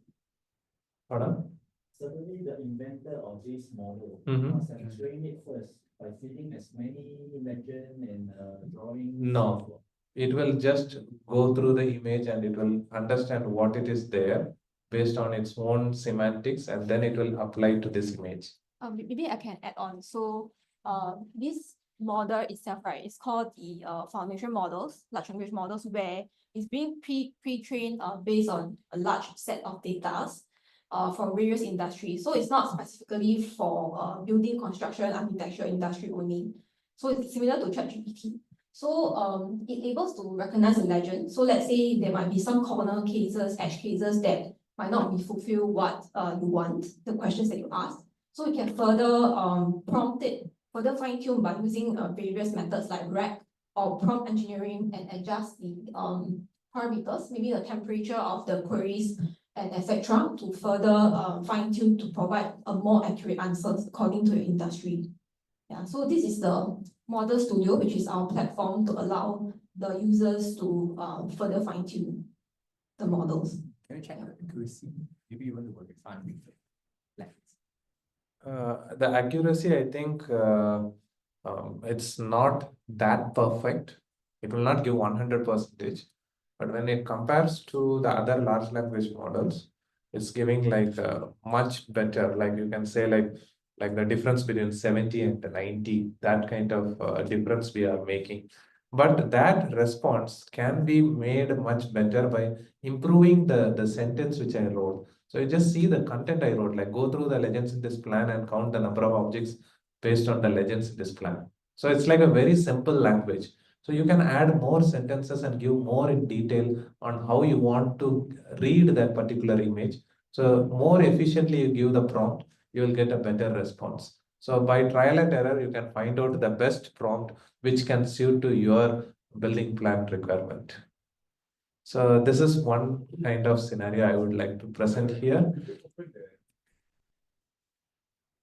Pardon? Certainly the inventor of this model Mhm. must have trained it first by feeding as many legend and drawings. No, it will just go through the image and it will understand what it is there based on its own semantics, and then it will apply to this image. Maybe I can add on. So this model itself, right, is called the foundation models, large language models, where it's being pre-trained based on a large set of data from various industries. So it's not specifically for building, construction, architecture industry only. So it's similar to ChatGPT. So it able to recognize the legend. So let's say there might be some corner cases, edge cases that might not be fulfill what you want, the questions that you ask. So we can further prompt it, further fine tune by using various methods like RAG or prompt engineering, and adjust the parameters, maybe the temperature of the queries and etc. to further fine tune to provide a more accurate answers according to your industry. Yeah, so this is the Model Studio, which is our platform to allow the users to further fine tune the models. Can you check the accuracy? Maybe you want to verify with the left. The accuracy, I think it's not that perfect. It will not give 100%. But when it compares to the other large language models, it's giving like much better. Like you can say like the difference between 70 and 90, that kind of difference we are making. But that response can be made much better by improving the sentence which I wrote. So you just see the content I wrote, like go through the legends in this plan and count the number of objects based on the legends in this plan. So it's like a very simple language. So you can add more sentences and give more in detail on how you want to read that particular image. So more efficiently you give the prompt, you will get a better response. So by trial and error, you can find out the best prompt which can suit to your building plan requirement. So this is one kind of scenario I would like to present here.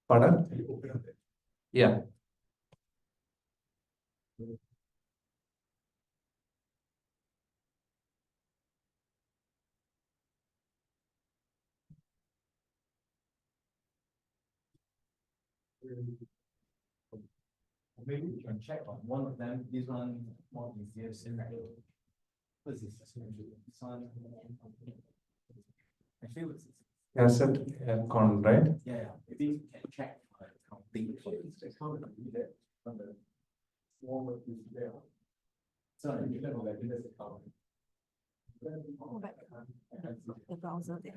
Pardon? Yeah. Maybe we can check on one of them. This one more easier scenario. What is this? This one. Actually, what's this? Asset con, right? Yeah, maybe we can check counting for this. How do we do that? On the small work is there. So I think that like this account. Go back the browser there.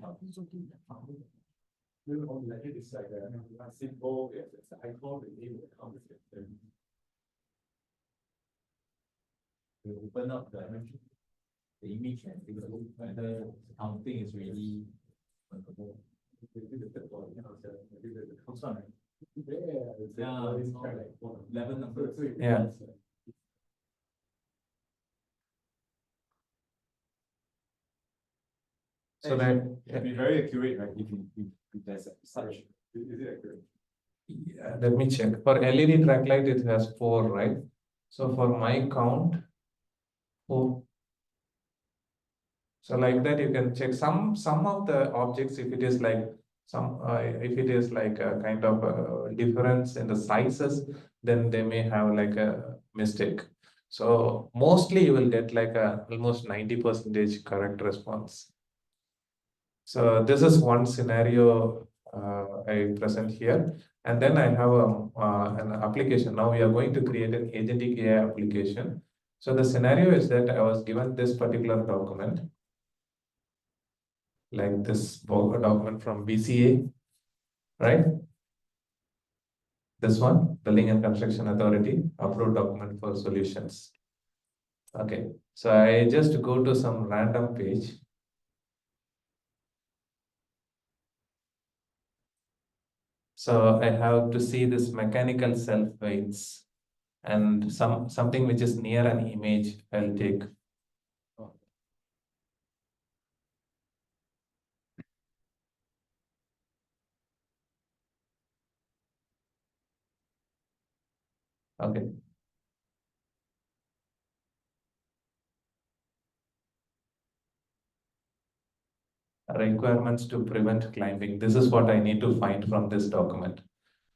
Like it is like a simple, it's an icon, the name of the account is there. We open up the image and take a look whether counting is really Yeah. So that be very accurate, right? If there's such. Is it accurate? yeah, let me check. For LED track light, it has 4, right? So for my count, 4. So like that, you can check some of the objects if it is like if it is like a kind of a difference in the sizes, then they may have like a mistake. So mostly you will get like a almost 90% correct response. So this is one scenario I present here. And then I have an application. Now we are going to create an agentic AI application. So the scenario is that I was given this particular document, like this document from BCA, right? This one, Building and Construction Authority, approved document for solutions. Okay, so I just go to some random page. So I have to see this mechanical self weights and something which is near an image I'll take. Okay. Requirements to prevent climbing. This is what I need to find from this document.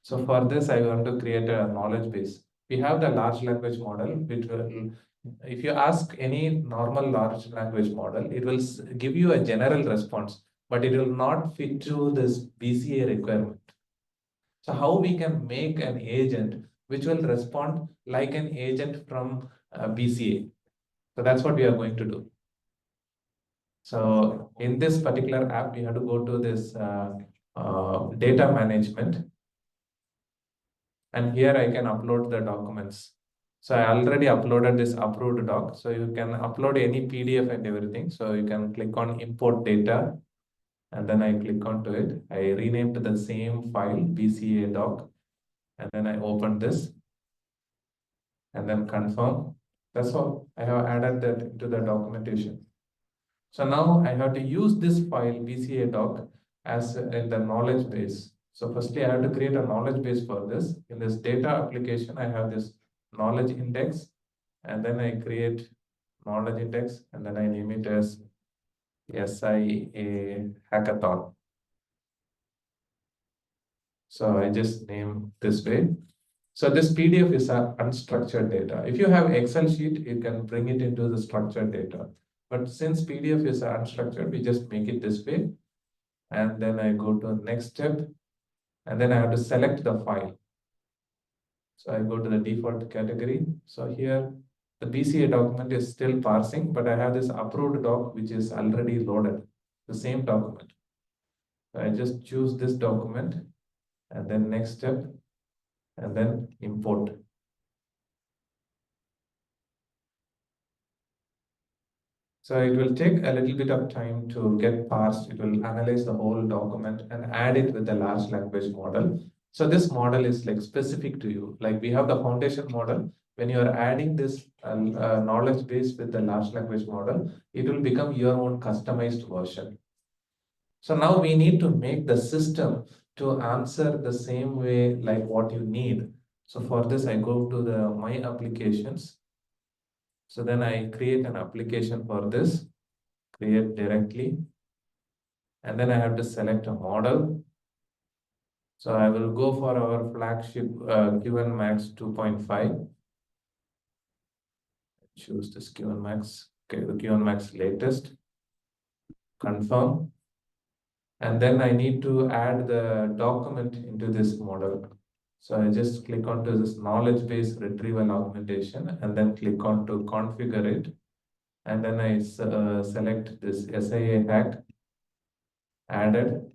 So for this, I want to create a knowledge base. We have the large language model, which will, if you ask any normal large language model, it will give you a general response, but it will not fit to this BCA requirement. So how we can make an agent which will respond like an agent from BCA? So that's what we are going to do. So in this particular app, we have to go to this data management. And here I can upload the documents. So I already uploaded this approved doc. So you can upload any PDF and everything. So you can click on import data. And then I click onto it. I renamed the same file, BCA doc. And then I open this. And then confirm. That's all. I have added that into the documentation. So now I have to use this file, BCA doc, as in the knowledge base. So firstly, I have to create a knowledge base for this. In this data application, I have this knowledge index, and then I create knowledge index, and then I name it as SIA Hackathon. So I just name this way. So this PDF is unstructured data. If you have Excel sheet, you can bring it into the structured data. But since PDF is unstructured, we just make it this way. And then I go to the next step. And then I have to select the file. So I go to the default category. So here, the BCA document is still parsing, but I have this approved doc, which is already loaded, the same document. So I just choose this document, and then next step, and then import. So it will take a little bit of time to get parsed. It will analyze the whole document and add it with the large language model. So this model is like specific to you. Like we have the foundation model. When you are adding this knowledge base with the large language model, it will become your own customized version. So now we need to make the system to answer the same way like what you need. So for this, I go to the My Applications. So then I create an application for this, create directly. And then I have to select a model. So I will go for our flagship QN Max 2.5. Choose this QN Max. Okay, the QN Max latest. Confirm. And then I need to add the document into this model. So I just click onto this knowledge base retrieval augmentation and then click on to configure it. And then I select this SIA hack, added,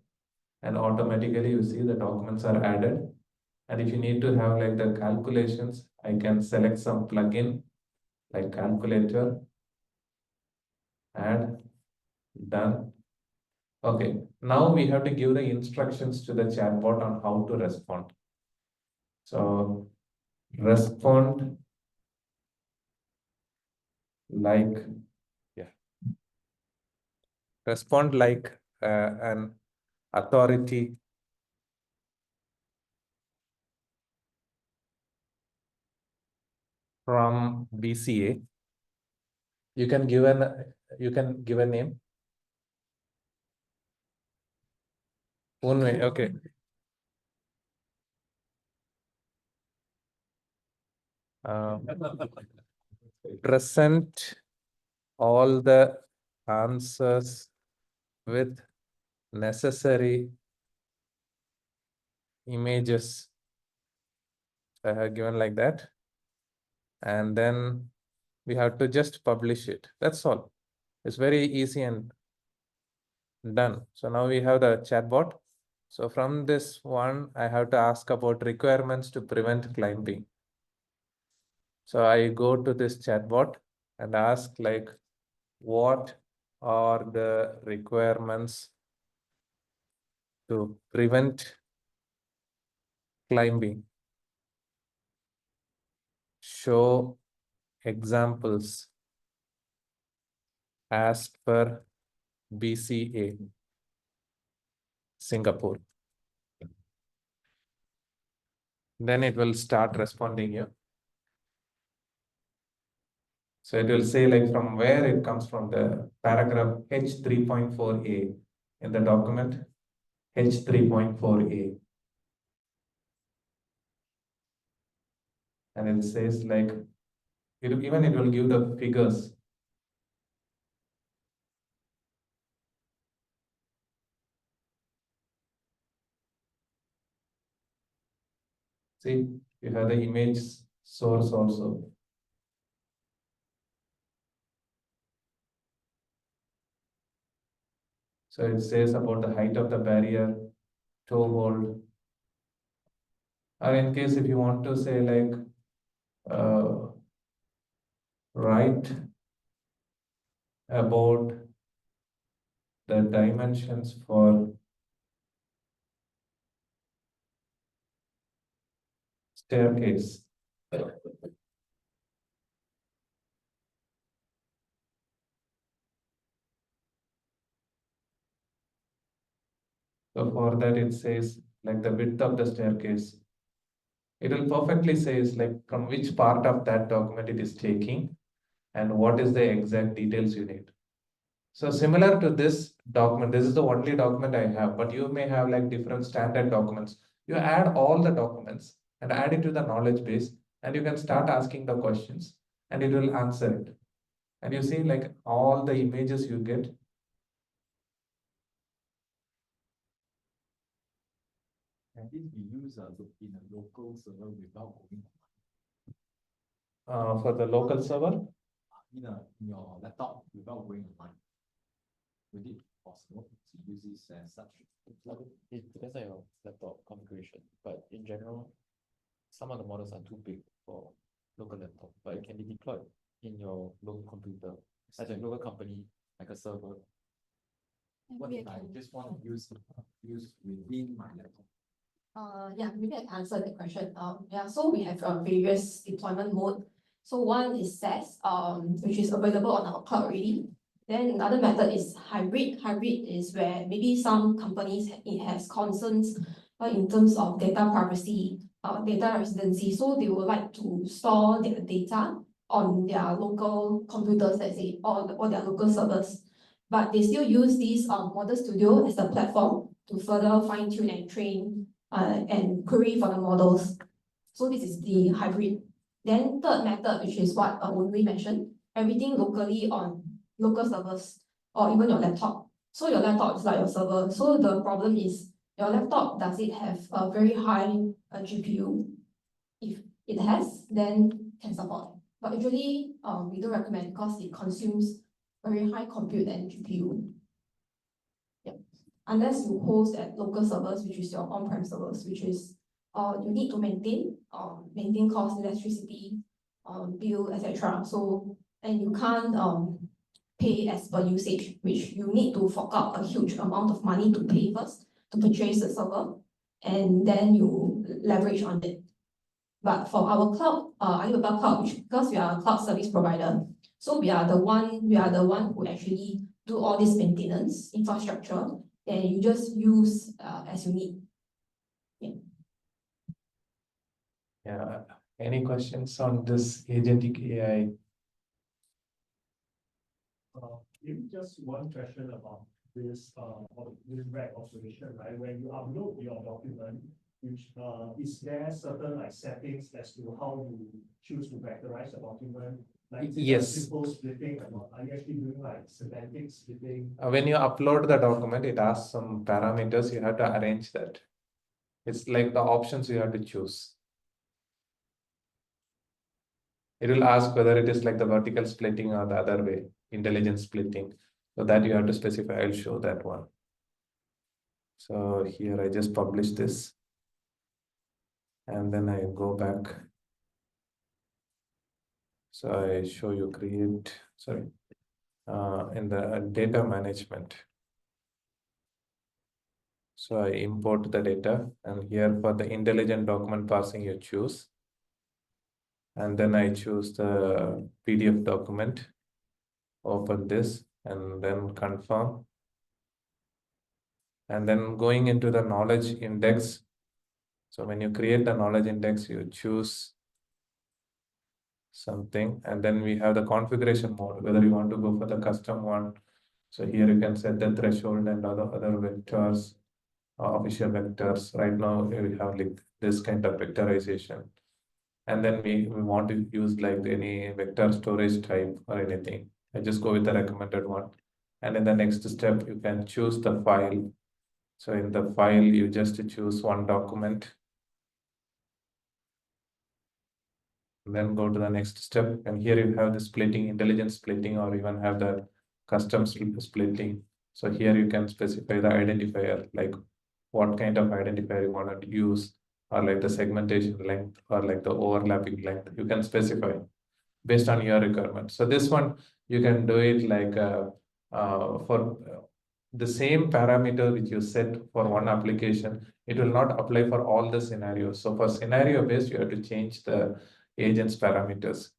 and automatically you see the documents are added. And if you need to have like the calculations, I can select some plugin like calculator, add, done. Okay, now we have to give the instructions to the chatbot on how to respond. So respond like, respond like an authority from BCA. You can give a name. Okay. Present all the answers with necessary images. I have given like that. And then we have to just publish it. That's all. It's very easy and done. So now we have the chatbot. So from this one, I have to ask about requirements to prevent climbing. So I go to this chatbot and ask like, what are the requirements to prevent climbing? Show examples as per BCA, Singapore. Then it will start responding here. So it will say like from where it comes from, the paragraph H3.4a in the document, H3.4a. And it says like, it will give the figures. See, you have the image source also. So it says about the height of the barrier, toe hold. Or in case if you want to say like, write about the dimensions for staircase. So for that it says like the width of the staircase. It will perfectly say is like from which part of that document it is taking and what is the exact details you need. So similar to this document, this is the only document I have, but you may have like different standard documents. You add all the documents and add it to the knowledge base, and you can start asking the questions and it will answer it. And you see like all the images you get. And this we use in a local server without going For the local server, in your laptop without going online. Would it possible to use this as such? It depends on your laptop configuration, but in general, some of the models are too big for local laptop, but it can be deployed in your local computer as a local company, like a server. What if I just want to use within my laptop? Yeah, maybe I can answer that question. Yeah, so we have various deployment mode. So one is SaaS, which is available on our cloud already. Then another method is hybrid. Hybrid is where maybe some companies it has concerns in terms of data privacy, data residency. So they would like to store their data on their local computers, let's say, or their local servers. But they still use this Model Studio as a platform to further fine tune and train and query for the models. So this is the hybrid. Then third method, which is what we mentioned, everything locally on local servers or even your laptop. So your laptop is like your server. So the problem is your laptop, does it have a very high GPU? If it has, then can support. But usually we don't recommend because it consumes very high compute and GPU. Unless you host at local servers, which is your on-prem servers, which is you need to maintain cost, electricity, bill, etc. So and you can't pay as per usage, which you need to fork out a huge amount of money to pay first to purchase the server, and then you leverage on it. But for our cloud, Alibaba Cloud, because we are a cloud service provider, so we are the one who actually do all this maintenance infrastructure, and you just use as you need. Yeah. Any questions on this agentic AI? Maybe just one question about this rack observation, right? When you upload your document, which is there certain like settings as to how you choose to vectorize the document? Like is it Yes. simple splitting or are you actually doing like semantic splitting? When you upload the document, it asks some parameters, you have to arrange that. It's like the options you have to choose. It will ask whether it is like the vertical splitting or the other way, intelligent splitting. So that you have to specify. I'll show that one. So here I just publish this. And then I go back. So I show you create, sorry, in the data management. So I import the data, and here for the intelligent document parsing, you choose. And then I choose the PDF document, open this, and then confirm. And then going into the knowledge index. So when you create the knowledge index, you choose something, and then we have the configuration mode, whether you want to go for the custom one. So here you can set the threshold and other vectors, official vectors. Right now we have like this kind of vectorization. And then we want to use like any vector storage type or anything. I just go with the recommended one. And in the next step, you can choose the file. So in the file, you just choose one document. And then go to the next step. And here you have the splitting, intelligent splitting, or even have the custom splitting. So here you can specify the identifier, like what kind of identifier you want to use, or like the segmentation length, or like the overlapping length. You can specify based on your requirement. So this one, you can do it like for the same parameter which you set for one application, it will not apply for all the scenarios. So for scenario based, you have to change the agent's parameters.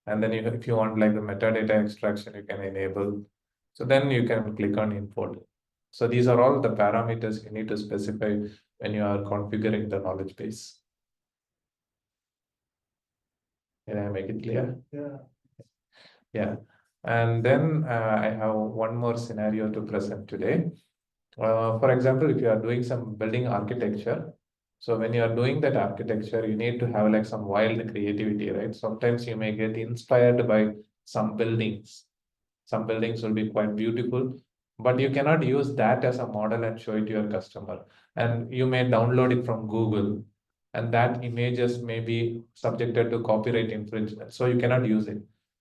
And then if you want like the metadata extraction, you can enable. So then you can click on import. So these are all the parameters you need to specify when you are configuring the knowledge base. Can I make it clear? Yeah. Yeah. And then I have one more scenario to present today. For example, if you are doing some building architecture, so when you are doing that architecture, you need to have like some wild creativity, right? Sometimes you may get inspired by some buildings. Some buildings will be quite beautiful, but you cannot use that as a model and show it to your customer. And you may download it from Google, and that images may be subjected to copyright infringement. So you cannot use it.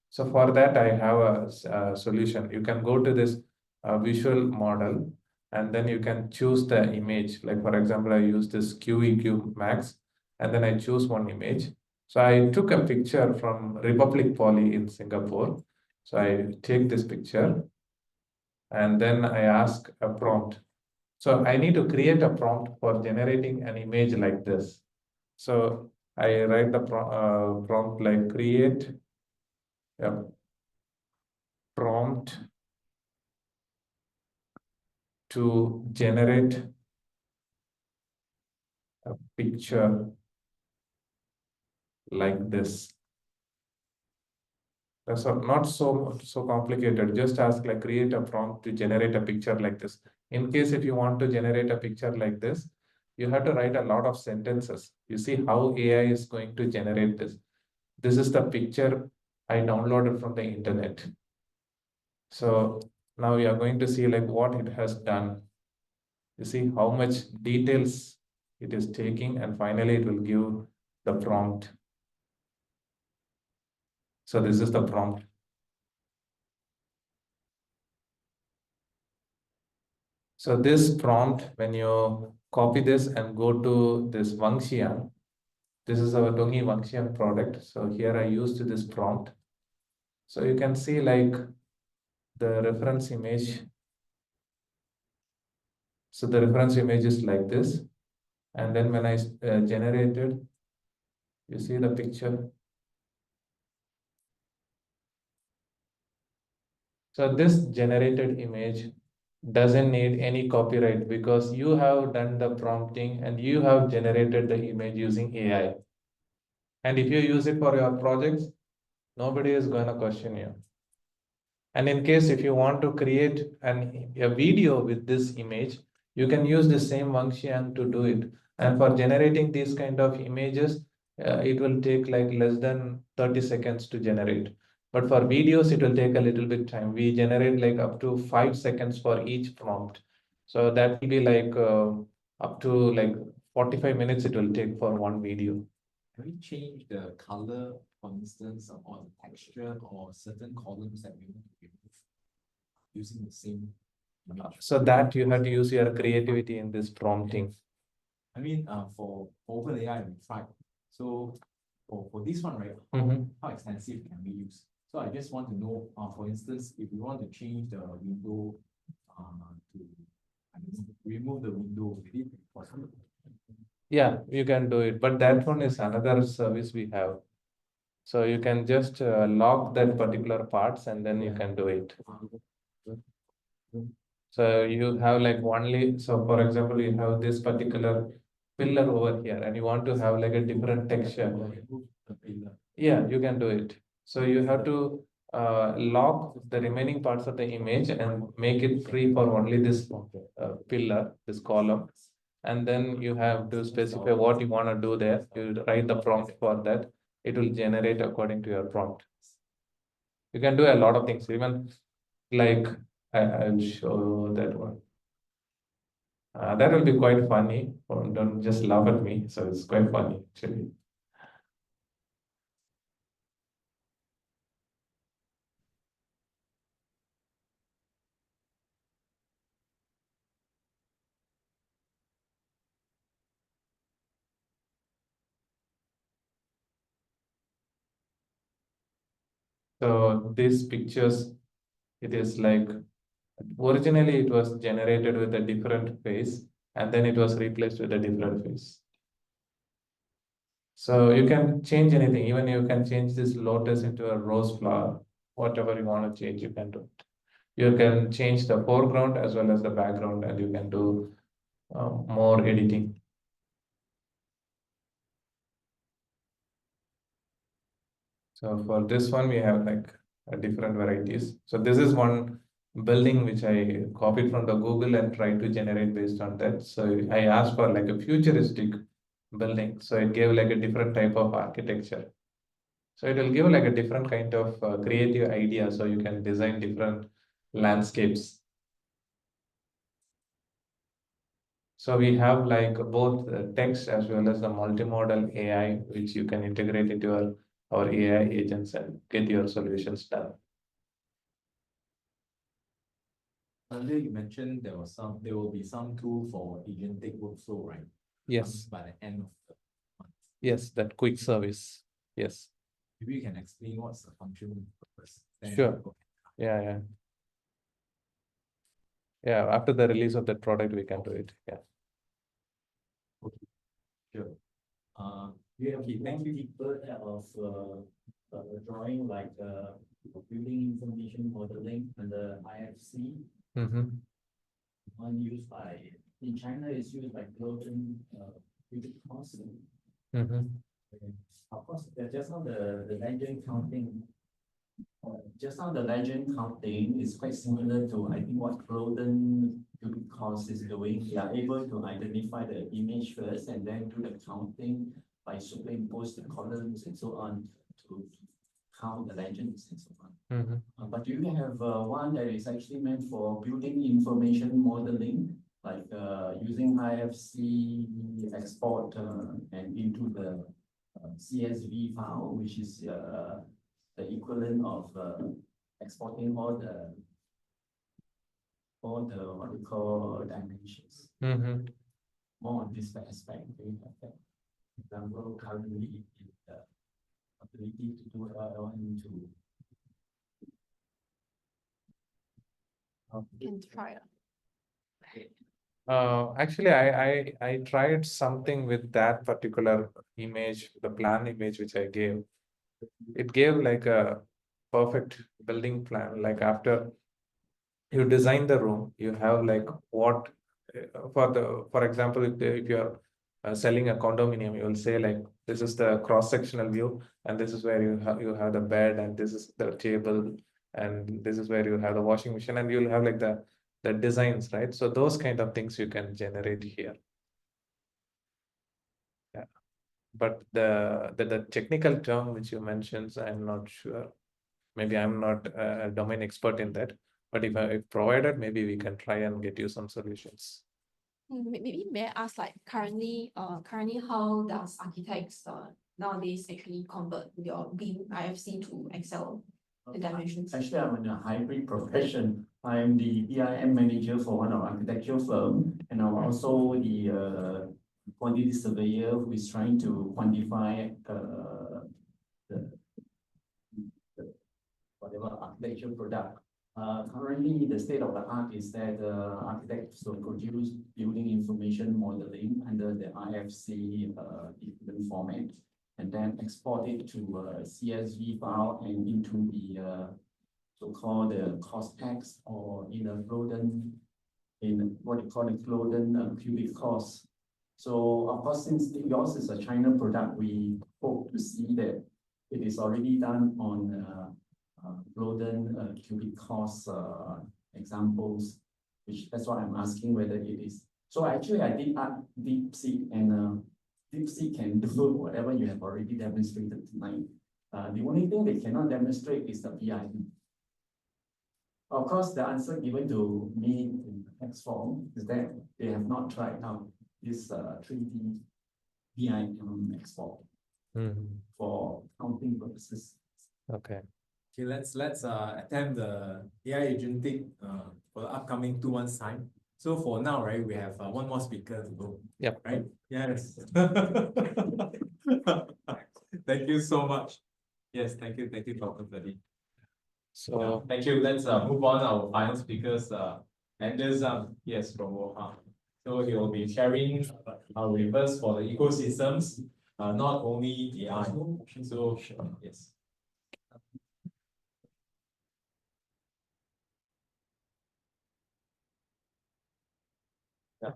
So for that, I have a solution. You can go to this visual model, and then you can choose the image. Like for example, I use this QEQ Max, and then I choose one image. So I took a picture from Republic Poly in Singapore. So I take this picture, and then I ask a prompt. So I need to create a prompt for generating an image like this. So I write the prompt like create a prompt to generate a picture like this. That's not so complicated. Just ask like create a prompt to generate a picture like this. In case if you want to generate a picture like this, you have to write a lot of sentences. You see how AI is going to generate this. This is the picture I downloaded from the internet. So now we are going to see like what it has done. You see how much details it is taking, and finally it will give the prompt. So this is the prompt. So this prompt, when you copy this and go to this Wangxiang, this is our Dongi Wangxiang product. So here I used this prompt. So you can see like the reference image. So the reference image is like this. And then when I generated, you see the picture. So this generated image doesn't need any copyright because you have done the prompting and you have generated the image using AI. And if you use it for your projects, nobody is going to question you. And in case if you want to create a video with this image, you can use the same function to do it. And for generating these kind of images, it will take like less than 30 seconds to generate. But for videos, it will take a little bit time. We generate like up to 5 seconds for each prompt. So that will be like up to like 45 minutes it will take for one video. Can we change the color, for instance, or the texture or certain columns that we want to remove using the same image? So that you have to use your creativity in this prompting. I mean, for OpenAI, we tried. So for this one, right, how extensive can we use? So I just want to know, for instance, if we want to change the window to, I mean, remove the window, is it possible? Yeah, you can do it, but that one is another service we have. So you can just log that particular parts and then you can do it. So you have like only, so for example, you have this particular pillar over here and you want to have like a different texture. Yeah, you can do it. So you have to lock the remaining parts of the image and make it free for only this pillar, this column. And then you have to specify what you want to do there. You write the prompt for that. It will generate according to your prompt. You can do a lot of things, even like I'll show that one. That will be quite funny. Don't just laugh at me. So it's quite funny actually. So these pictures, it is like originally it was generated with a different face and then it was replaced with a different face. So you can change anything, even you can change this lotus into a rose flower, whatever you want to change, you can do it. You can change the foreground as well as the background and you can do more editing. So for this one, we have like different varieties. So this is one building which I copied from the Google and tried to generate based on that. So I asked for like a futuristic building. So it gave like a different type of architecture. So it will give like a different kind of creative idea. So you can design different landscapes. So we have like both text as well as the multimodal AI, which you can integrate into our AI agents and get your solutions done. Earlier you mentioned there will be some tool for agentic workflow, right? Yes. By the end of the month. Yes, that quick service. Yes. Maybe you can explain what's the function purpose. Sure. Yeah. Yeah, after the release of that product, we can do it. Yeah. Okay. Sure. Okay, thank you. Deeper of drawing like building information modeling and the IFC. One used by in China is used by Golden unit cost. Of course, just now the legend counting. Just now the legend counting is quite similar to I think what Golden unit cost is doing. They are able to identify the image first and then do the counting by superimpose the columns and so on to count the legends and so on. But do you have one that is actually meant for building information modeling, like using IFC export and into the CSV file, which is the equivalent of exporting all the what we call dimensions. More on this aspect. Do you have that? Example currently in the ability to do LLM to Can try. Actually, I tried something with that particular image, the plan image which I gave. It gave like a perfect building plan. Like after you design the room, you have like what for example, if you're selling a condominium, you will say like this is the cross-sectional view, and this is where you have the bed, and this is the table, and this is where you have the washing machine, and you'll have like the designs, right? So those kind of things you can generate here. Yeah, but the technical term which you mentioned, I'm not sure. Maybe I'm not a domain expert in that, but if provided, maybe we can try and get you some solutions. Maybe may I ask, like currently how does architects nowadays actually convert your BIM IFC to Excel dimensions? Actually, I'm in a hybrid profession. I am the EIM manager for one of our architectural firm, and I'm also the quantity surveyor who is trying to quantify the whatever architectural product. Currently, the state of the art is that architects will produce building information modeling under the IFC equivalent format, and then export it to a CSV file and into the so-called cost packs, or in a Floden, in what you call a Floden cubic cost. So of course, since yours is a China product, we hope to see that it is already done on Floden cubic cost examples, which that's why I'm asking whether it is. So actually, I did add DeepSeek, and DeepSeek can do whatever you have already demonstrated tonight. The only thing they cannot demonstrate is the BIM. Of course, the answer given to me in the text form is that they have not tried out this 3D BIM export for counting purposes. Okay. Okay, let's attempt the AI agentic for the upcoming 2 months time. So for now, right, we have one more speaker to go. Yep. Right? Yes. Thank you so much. Yes, thank you, Dr. Freddy. So Thank you. Let's move on our final speakers. And there's yes, from Woha. So he will be sharing with us for the ecosystems, not only AI. So yes. Yeah.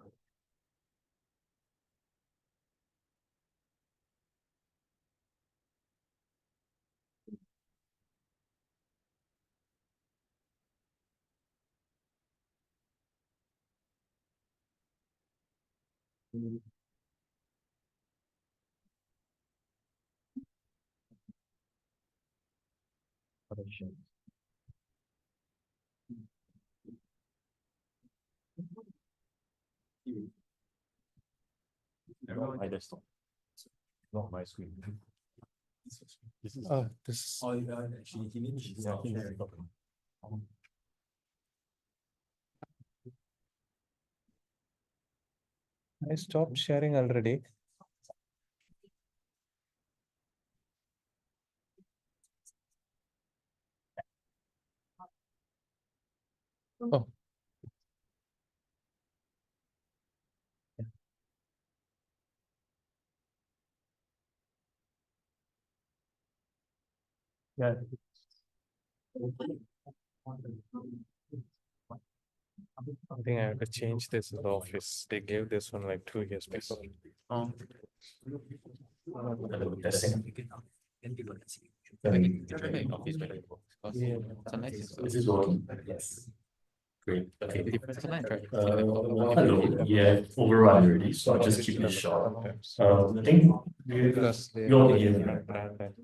My desktop. Not my screen. This is this Oh, actually, he needs to stop sharing. I stopped sharing already. Oh. Yeah. I think I have to change this in the office. They gave this one like 2 years before. This is working. Yes. Great. Okay. Hello. Hello. Yeah, overrun already, so I'll just keep it short. I think you all can hear me, right?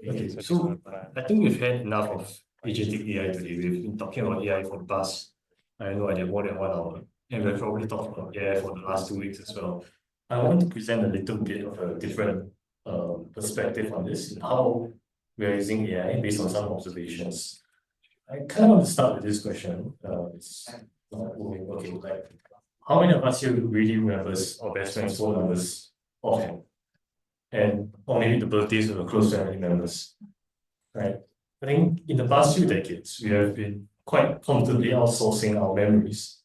Okay, so I think we've had enough of agentic AI today. We've been talking about AI for the past, I have no idea, more than 1 hour. And we've probably talked about AI for the last 2 weeks as well. I want to present a little bit of a different perspective on this and how we are using AI based on some observations. I kind of want to start with this question. It's okay, like how many of us here really remembers our best friend's phone numbers offhand? And or maybe the birthdays of our close family members, right? I think in the past few decades, we have been quite comfortably outsourcing our memories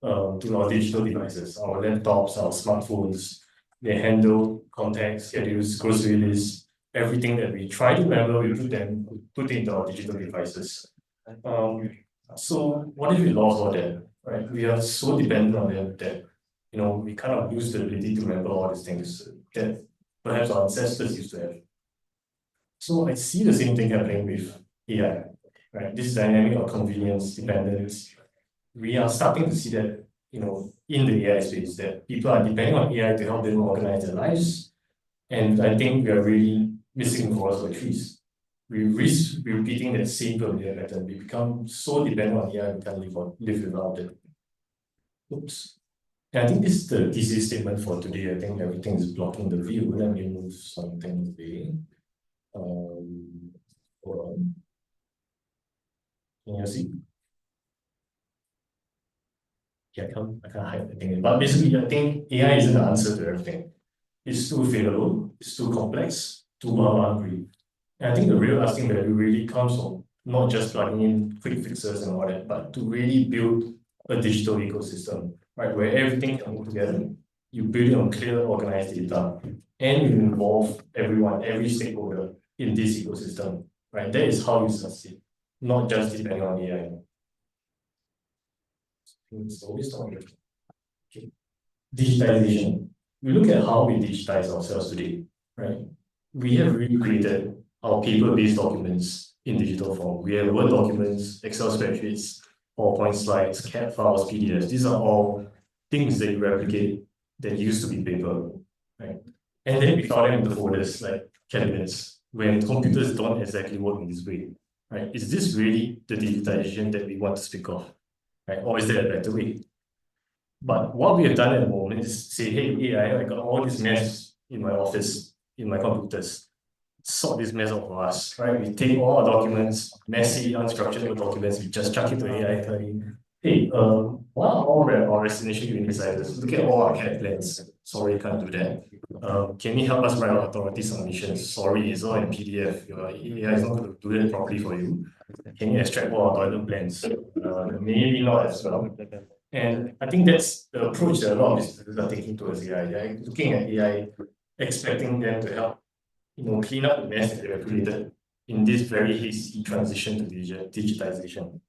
to our digital devices, our laptops, our smartphones. They handle contacts, schedules, grocery lists, everything that we try to remember, we put it into our digital devices. So what if we lost all that, right? We are so dependent on them that, we kind of lose the ability to remember all these things that perhaps our ancestors used to have. So I see the same thing happening with AI, right? This dynamic of convenience, dependence. We are starting to see that, in the AI space, that people are depending on AI to help them organize their lives. And I think we are really missing the forest for the trees. We risk repeating that same behavior pattern. We become so dependent on AI, we can't live without it. Oops. And I think this is the thesis statement for today. I think everything is blocking the view. Let me move something away. Hold on. Can you see? Yeah, I can't hide anything. But basically, I think AI isn't the answer to everything. It's too available, it's too complex, too hungry. And I think the real lasting value really comes from not just plugging in quick fixes and all that, but to really build a digital ecosystem, right? Where everything can move together. You build it on clear, organized data, and you involve everyone, every stakeholder in this ecosystem, right? That is how you succeed, not just depending on AI. It's always talking. Okay. Digitization. We look at how we digitize ourselves today, right? We have really created our paper-based documents in digital form. We have Word documents, Excel spreadsheets, PowerPoint slides, CAD files, PDFs. These are all things that you replicate that used to be paper, right? And then we file them into folders like cabinets when computers don't exactly work in this way, right? Is this really the digitization that we want to speak of, right? Or is there a better way? But what we have done at the moment is say, hey, AI, I got all this mess in my office, in my computers. Sort this mess out for us, right? We take all our documents, messy, unstructured documents, we just chuck it to AI, telling, hey, what are all our destination unit sizes? Look at all our CAD plans. Sorry, can't do that. Can you help us write our authority submissions? Sorry, it's all in PDF. Your AI is not going to do that properly for you. Can you extract all our toilet plans? Maybe not as well. And I think that's the approach that a lot of businesses are taking towards AI. They're looking at AI, expecting them to help, clean up the mess that they have created in this very hasty transition to digitization.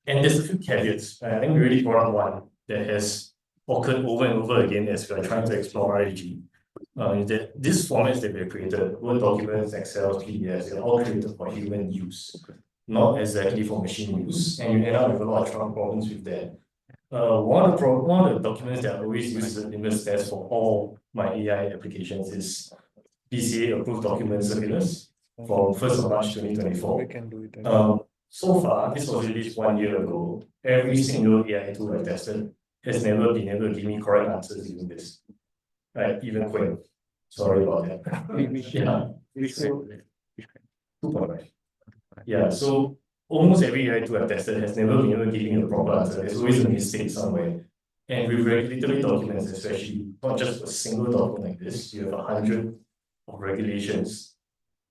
And there's a few caveats. I think we really brought up one that has occurred over and over again as we are trying to explore RAG. That these formats that we have created, Word documents, Excel, PDFs, they're all created for human use, not exactly for machine use. And you end up with a lot of problems with that. One of the documents that I always use as a litmus test for all my AI applications is PCA approved document circulars from 1st of March 2024. So far, this was released 1 year ago. Every single AI tool I've tested has never been able to give me correct answers using this. Right, even Quinn. Sorry about that. Yeah. So, 2.5. Yeah, so almost every AI tool I've tested has never been able to give me a proper answer. There's always a mistake somewhere. And with regulatory documents, especially, not just a single document like this, you have 100 of regulations.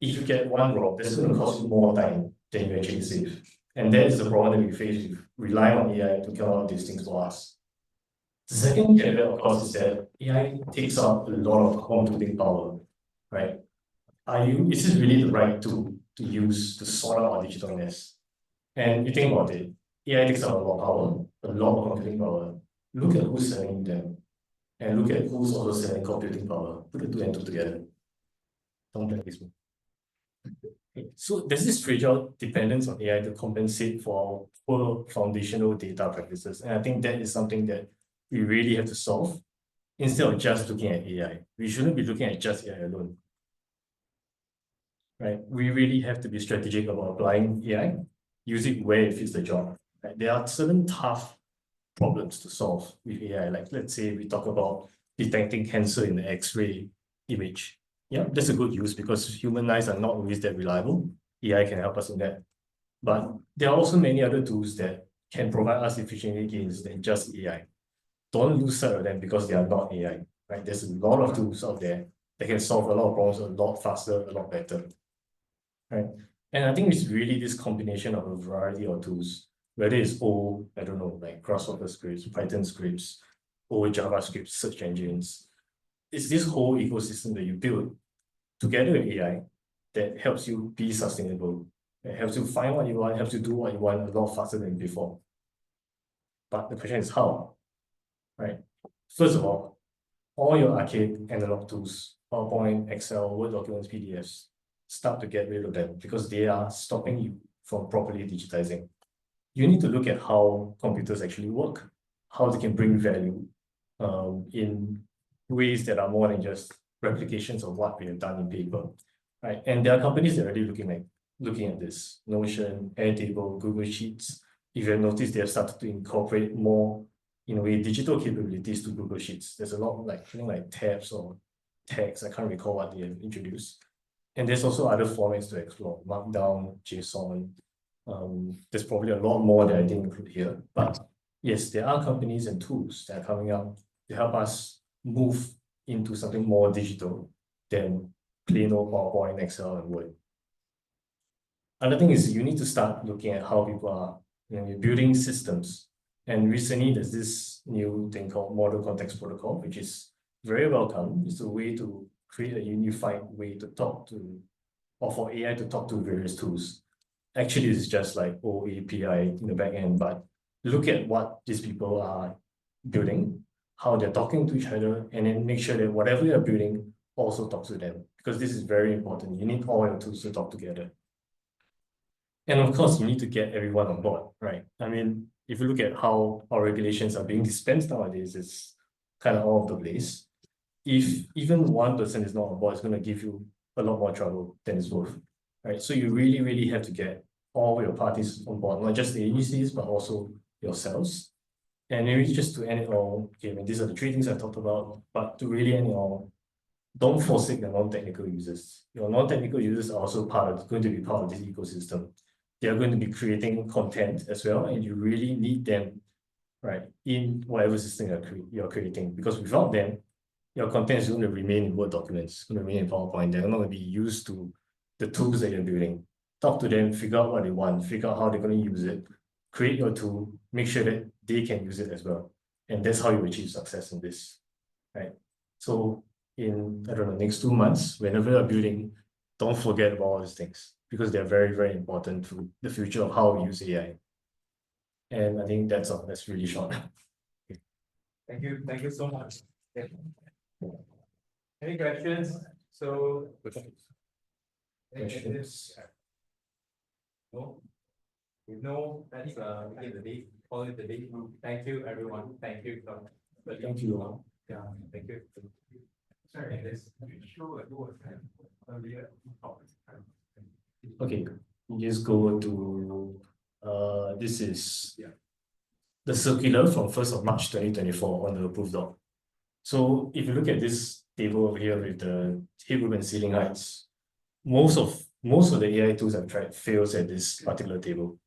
If you get one wrong, that's going to cost you more time than you actually save. And that is the problem that we face with relying on AI to come out these things for us. The second caveat, of course, is that AI takes up a lot of computing power, right? Is this really the right tool to use to sort out our digital mess? And you think about it, AI takes up a lot of power, a lot of computing power. Look at who's selling them, and look at who's also selling computing power. Put the two and two together. Don't play this one. So there's this fragile dependence on AI to compensate for our poor foundational data practices. And I think that is something that we really have to solve instead of just looking at AI. We shouldn't be looking at just AI alone. Right? We really have to be strategic about applying AI, use it where it fits the job. Right? There are certain tough problems to solve with AI. Like, let's say we talk about detecting cancer in the X-ray image. Yeah, that's a good use because human eyes are not always that reliable. AI can help us in that. But there are also many other tools that can provide us efficiency gains than just AI. Don't lose sight of them because they are not AI. Right? There's a lot of tools out there that can solve a lot of problems a lot faster, a lot better. Right? And I think it's really this combination of a variety of tools, whether it's old, I don't know, like crossover scripts, Python scripts, or JavaScript search engines. It's this whole ecosystem that you build together with AI that helps you be sustainable. It helps you find what you want, helps you do what you want a lot faster than before. But the question is how, right? First of all your archaic analog tools, PowerPoint, Excel, Word documents, PDFs, start to get rid of them because they are stopping you from properly digitizing. You need to look at how computers actually work, how they can bring value in ways that are more than just replications of what we have done in paper, right? And there are companies that are already looking at this. Notion, Airtable, Google Sheets. If you have noticed, they have started to incorporate more, in a way, digital capabilities to Google Sheets. There's a lot like, I think like tabs or tags, I can't recall what they have introduced. And there's also other formats to explore, Markdown, JSON. There's probably a lot more that I didn't include here, but yes, there are companies and tools that are coming up to help us move into something more digital than plain old PowerPoint, Excel, and Word. Another thing is you need to start looking at how people are, you're building systems. And recently there's this new thing called Model Context Protocol, which is very welcome. It's a way to create a unified way to talk to, or for AI to talk to various tools. Actually, it's just like API in the back end, but look at what these people are building, how they're talking to each other, and then make sure that whatever you're building also talks to them, because this is very important. You need all your tools to talk together. And of course, you need to get everyone on board, right? I mean, if you look at how our regulations are being dispensed nowadays, it's kind of all over the place. If even one person is not on board, it's going to give you a lot more trouble than it's worth, right? So you really, really have to get all your parties on board, not just the agencies, but also yourselves. And maybe just to end it all, okay, I mean, these are the three things I talked about, but to really end it all, don't forsake the non-technical users. Your non-technical users are also going to be part of this ecosystem. They are going to be creating content as well, and you really need them, right, in whatever system you're creating, because without them, your content is going to remain in Word documents, it's going to remain in PowerPoint. They're not going to be used to the tools that you're building. Talk to them, figure out what they want, figure out how they're going to use it, create your tool, make sure that they can use it as well. And that's how you achieve success in this, right? So in, I don't know, next 2 months, whenever you're building, don't forget about all these things, because they're very, very important to the future of how we use AI. And I think that's all. That's really short. Thank you so much. Any questions? So Questions? No, that's the day, call it the day. Thank you, everyone. Thank you. Thank you all. Yeah, thank you. Sorry, this. Okay, you just go to this is the circular from 1st of March 2024 on the approved doc. So if you look at this table over here with the headroom and ceiling heights, most of the AI tools I've tried fails at this particular table.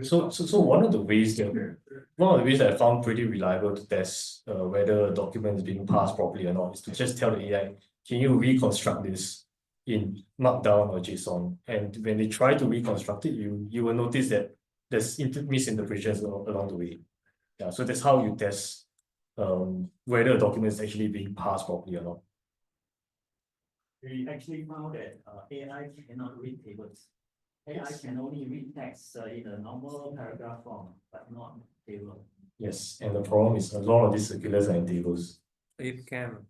So one of the ways that I found pretty reliable to test whether a document is being parsed properly or not is to just tell the AI, can you reconstruct this in Markdown or JSON? And when they try to reconstruct it, you will notice that there's misinterpretations along the way. Yeah, so that's how you test whether a document is actually being parsed properly or not. We actually found that AI cannot read tables. AI can only read text in a normal paragraph form, but not table. Yes, and the problem is a lot of these circulars are in tables. It can.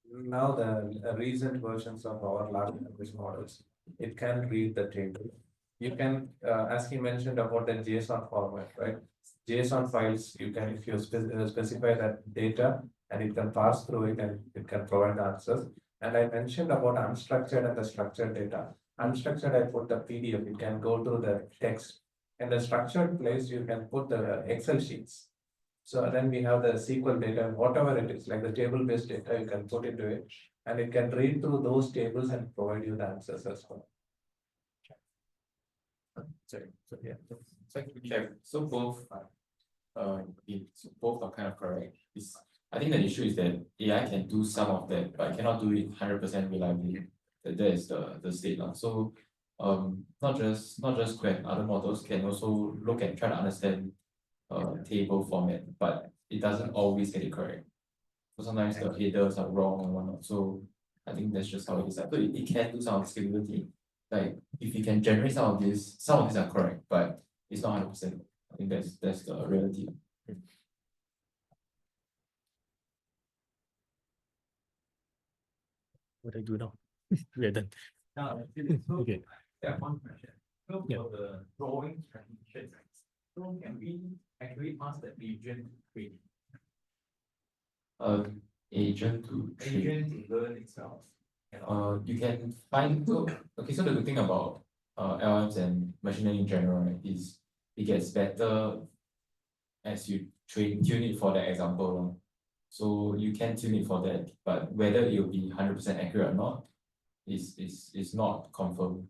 Now the recent versions of our large language models, it can read the table. You can, as he mentioned about the JSON format, right? JSON files, you can, if you specify that data, and it can pass through it and it can provide answers. And I mentioned about unstructured and the structured data. Unstructured, I put the PDF, it can go to the text. In the structured place, you can put the Excel sheets. So then we have the SQL data, whatever it is, like the table-based data, you can put into it, and it can read through those tables and provide you the answers as well. Sorry. So yeah. So both are kind of correct. I think the issue is that AI can do some of that, but it cannot do it 100% reliably. That is the state now. So not just Quen, other models can also look and try to understand table format, but it doesn't always get it correct. So sometimes the headers are wrong and whatnot. So I think that's just how it is. So it can do some of the scalability. Like if you can generate some of these are correct, but it's not 100%. I think that's the reality. What do I do now? We are done. Okay. Yeah, one question. So Yeah. for the drawing transition, so can we actually ask the agent to train, Agent to train. agent to learn itself? You can find so the good thing about LLMs and machine learning in general, right, is it gets better as you tune it for the example. So you can tune it for that, but whether it will be 100% accurate or not is not confirmed.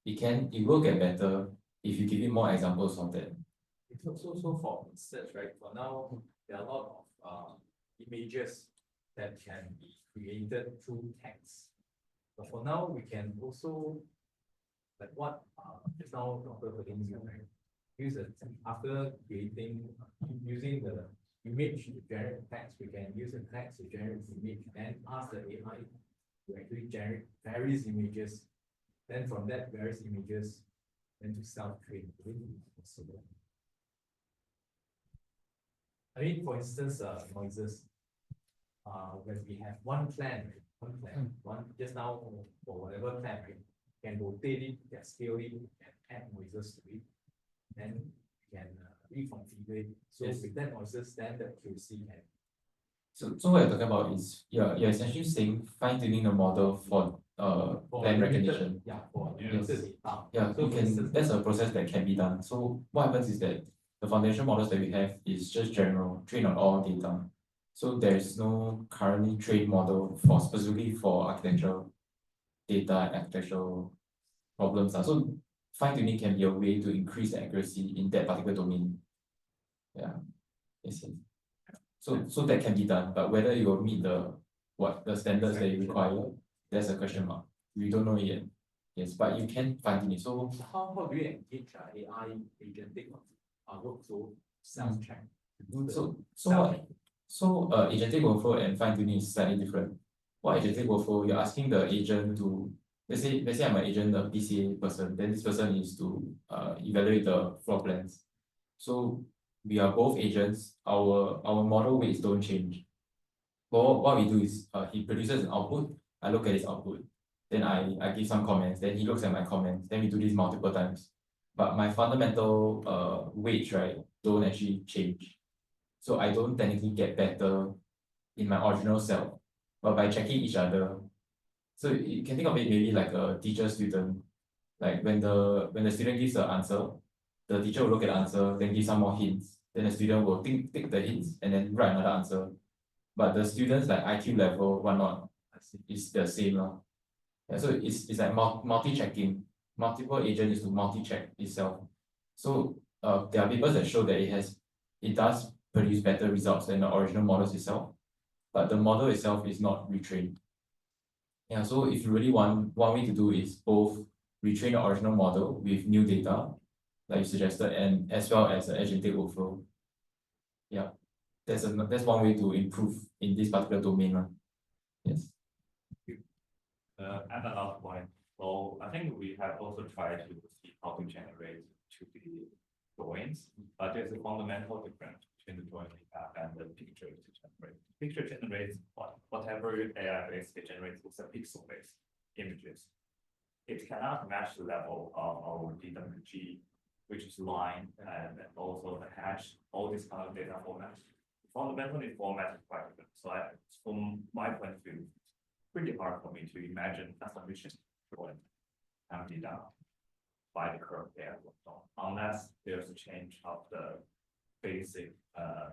It will get better if you give it more examples of that. So for instance, right, for now, there are a lot of images that can be created through text. But for now, we can also, like what just now Dr. Perkins said, right, after creating, using the image to generate text, we can use the text to generate image and ask the AI to actually generate various images. Then from that various images, then to self-train. I mean, for instance, noises. When we have one plan, one just now for whatever plan, right, can rotate it, can scale it, and add noises to it. Then we can reconfigure it. So with that noises, then the accuracy can. So what you're talking about is you're essentially saying fine-tuning the model for plan recognition. Yeah, for Yes. limited data. Yeah, So you for can. instance, That's a process that can be done. So what happens is that the foundation models that we have is just general, trained on all data. So there is no currently trained model for specifically for architectural data and architectural problems. So fine-tuning can be a way to increase the accuracy in that particular domain. Yeah. Yes. So that can be done, but whether it will meet the standards that you require, that's a question mark. We don't know yet. Yes, but you can fine-tune it. So how do you engage AI agentic workflow self-check? Agentic workflow and fine-tuning is slightly different. What agentic workflow, you're asking the agent to, let's say I'm an agent, a PCA person, then this person is to evaluate the floor plans. So we are both agents, our model weights don't change. But what we do is he produces an output, I look at his output, then I give some comments, then he looks at my comments, then we do this multiple times. But my fundamental weights, right, don't actually change. So I don't technically get better in my original self, but by checking each other. So you can think of it maybe like a teacher-student. Like when the student gives the answer, the teacher will look at the answer, then give some more hints. Then the student will take the hints and then write another answer. But the students like IQ level, whatnot, is the same. Yeah, so it's like multi-checking. Multiple agent is to multi-check itself. So there are papers that show that it does produce better results than the original models itself, but the model itself is not retrained. Yeah, so if you really want, one way to do is both retrain the original model with new data, like you suggested, and as well as the agentic workflow. Yeah, that's one way to improve in this particular domain. Yes. At another point, so I think we have also tried to see how to generate 2D drawings, but there's a fundamental difference between the drawing we have and the picture to generate. Picture generates whatever AI is, it generates with a pixel-based images. It cannot match the level of our DWG, which is line and also the hash, all these kind of data formats. Fundamentally, format is quite different. So from my point of view, pretty hard for me to imagine transformation drawing can be done by the curve there, unless there's a change of the basic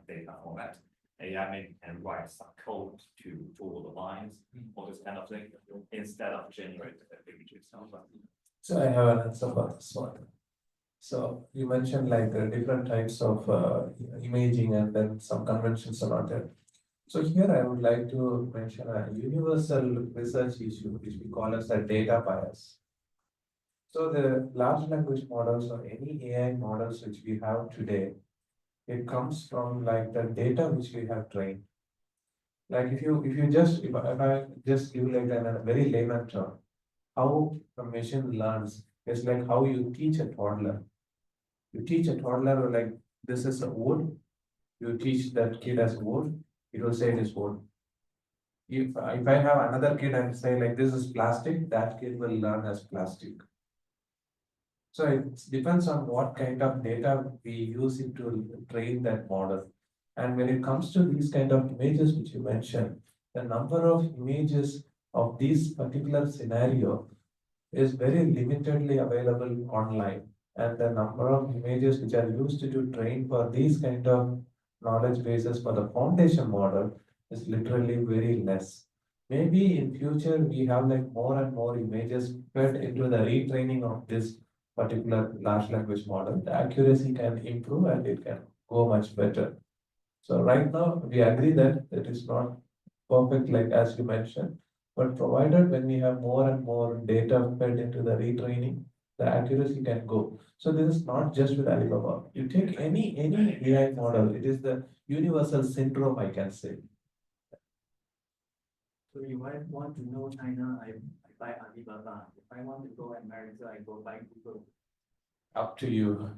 data format. AI can write some code to draw the lines or this kind of thing instead of generating the images. So I have an answer for this one. So you mentioned like different types of imaging and then some conventions about it. So here I would like to mention a universal research issue, which we call as the data bias. So the large language models or any AI models which we have today, it comes from like the data which we have trained. Like if I just give like a very layman term, how a machine learns is like how you teach a toddler. You teach a toddler like this is a wood. You teach that kid as wood, it will say it is wood. If I have another kid and say like this is plastic, that kid will learn as plastic. So it depends on what kind of data we use it to train that model. And when it comes to these kind of images which you mentioned, the number of images of this particular scenario is very limitedly available online. And the number of images which are used to train for these kind of knowledge bases for the foundation model is literally very less. Maybe in future we have like more and more images fed into the retraining of this particular large language model. The accuracy can improve and it can go much better. So right now we agree that it is not perfect like as you mentioned, but provided when we have more and more data fed into the retraining, the accuracy can go. So this is not just with Alibaba. You take any AI model, it is the universal syndrome, I can say. So you might want to know China, I buy Alibaba. If I want to go America, I go buy Google. Up to you.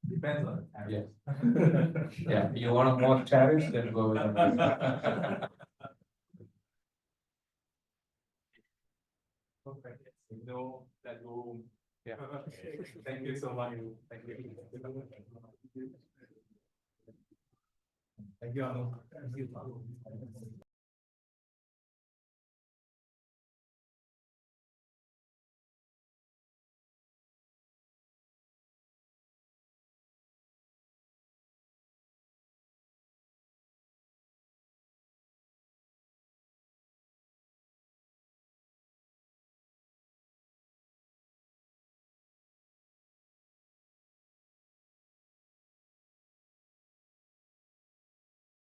Depends on the Yeah. tariffs. Yeah, you want more tariffs, then go with America. Perfect. No, that will. Yeah. Thank you so much. Thank you. Thank you, Anu. Thank you.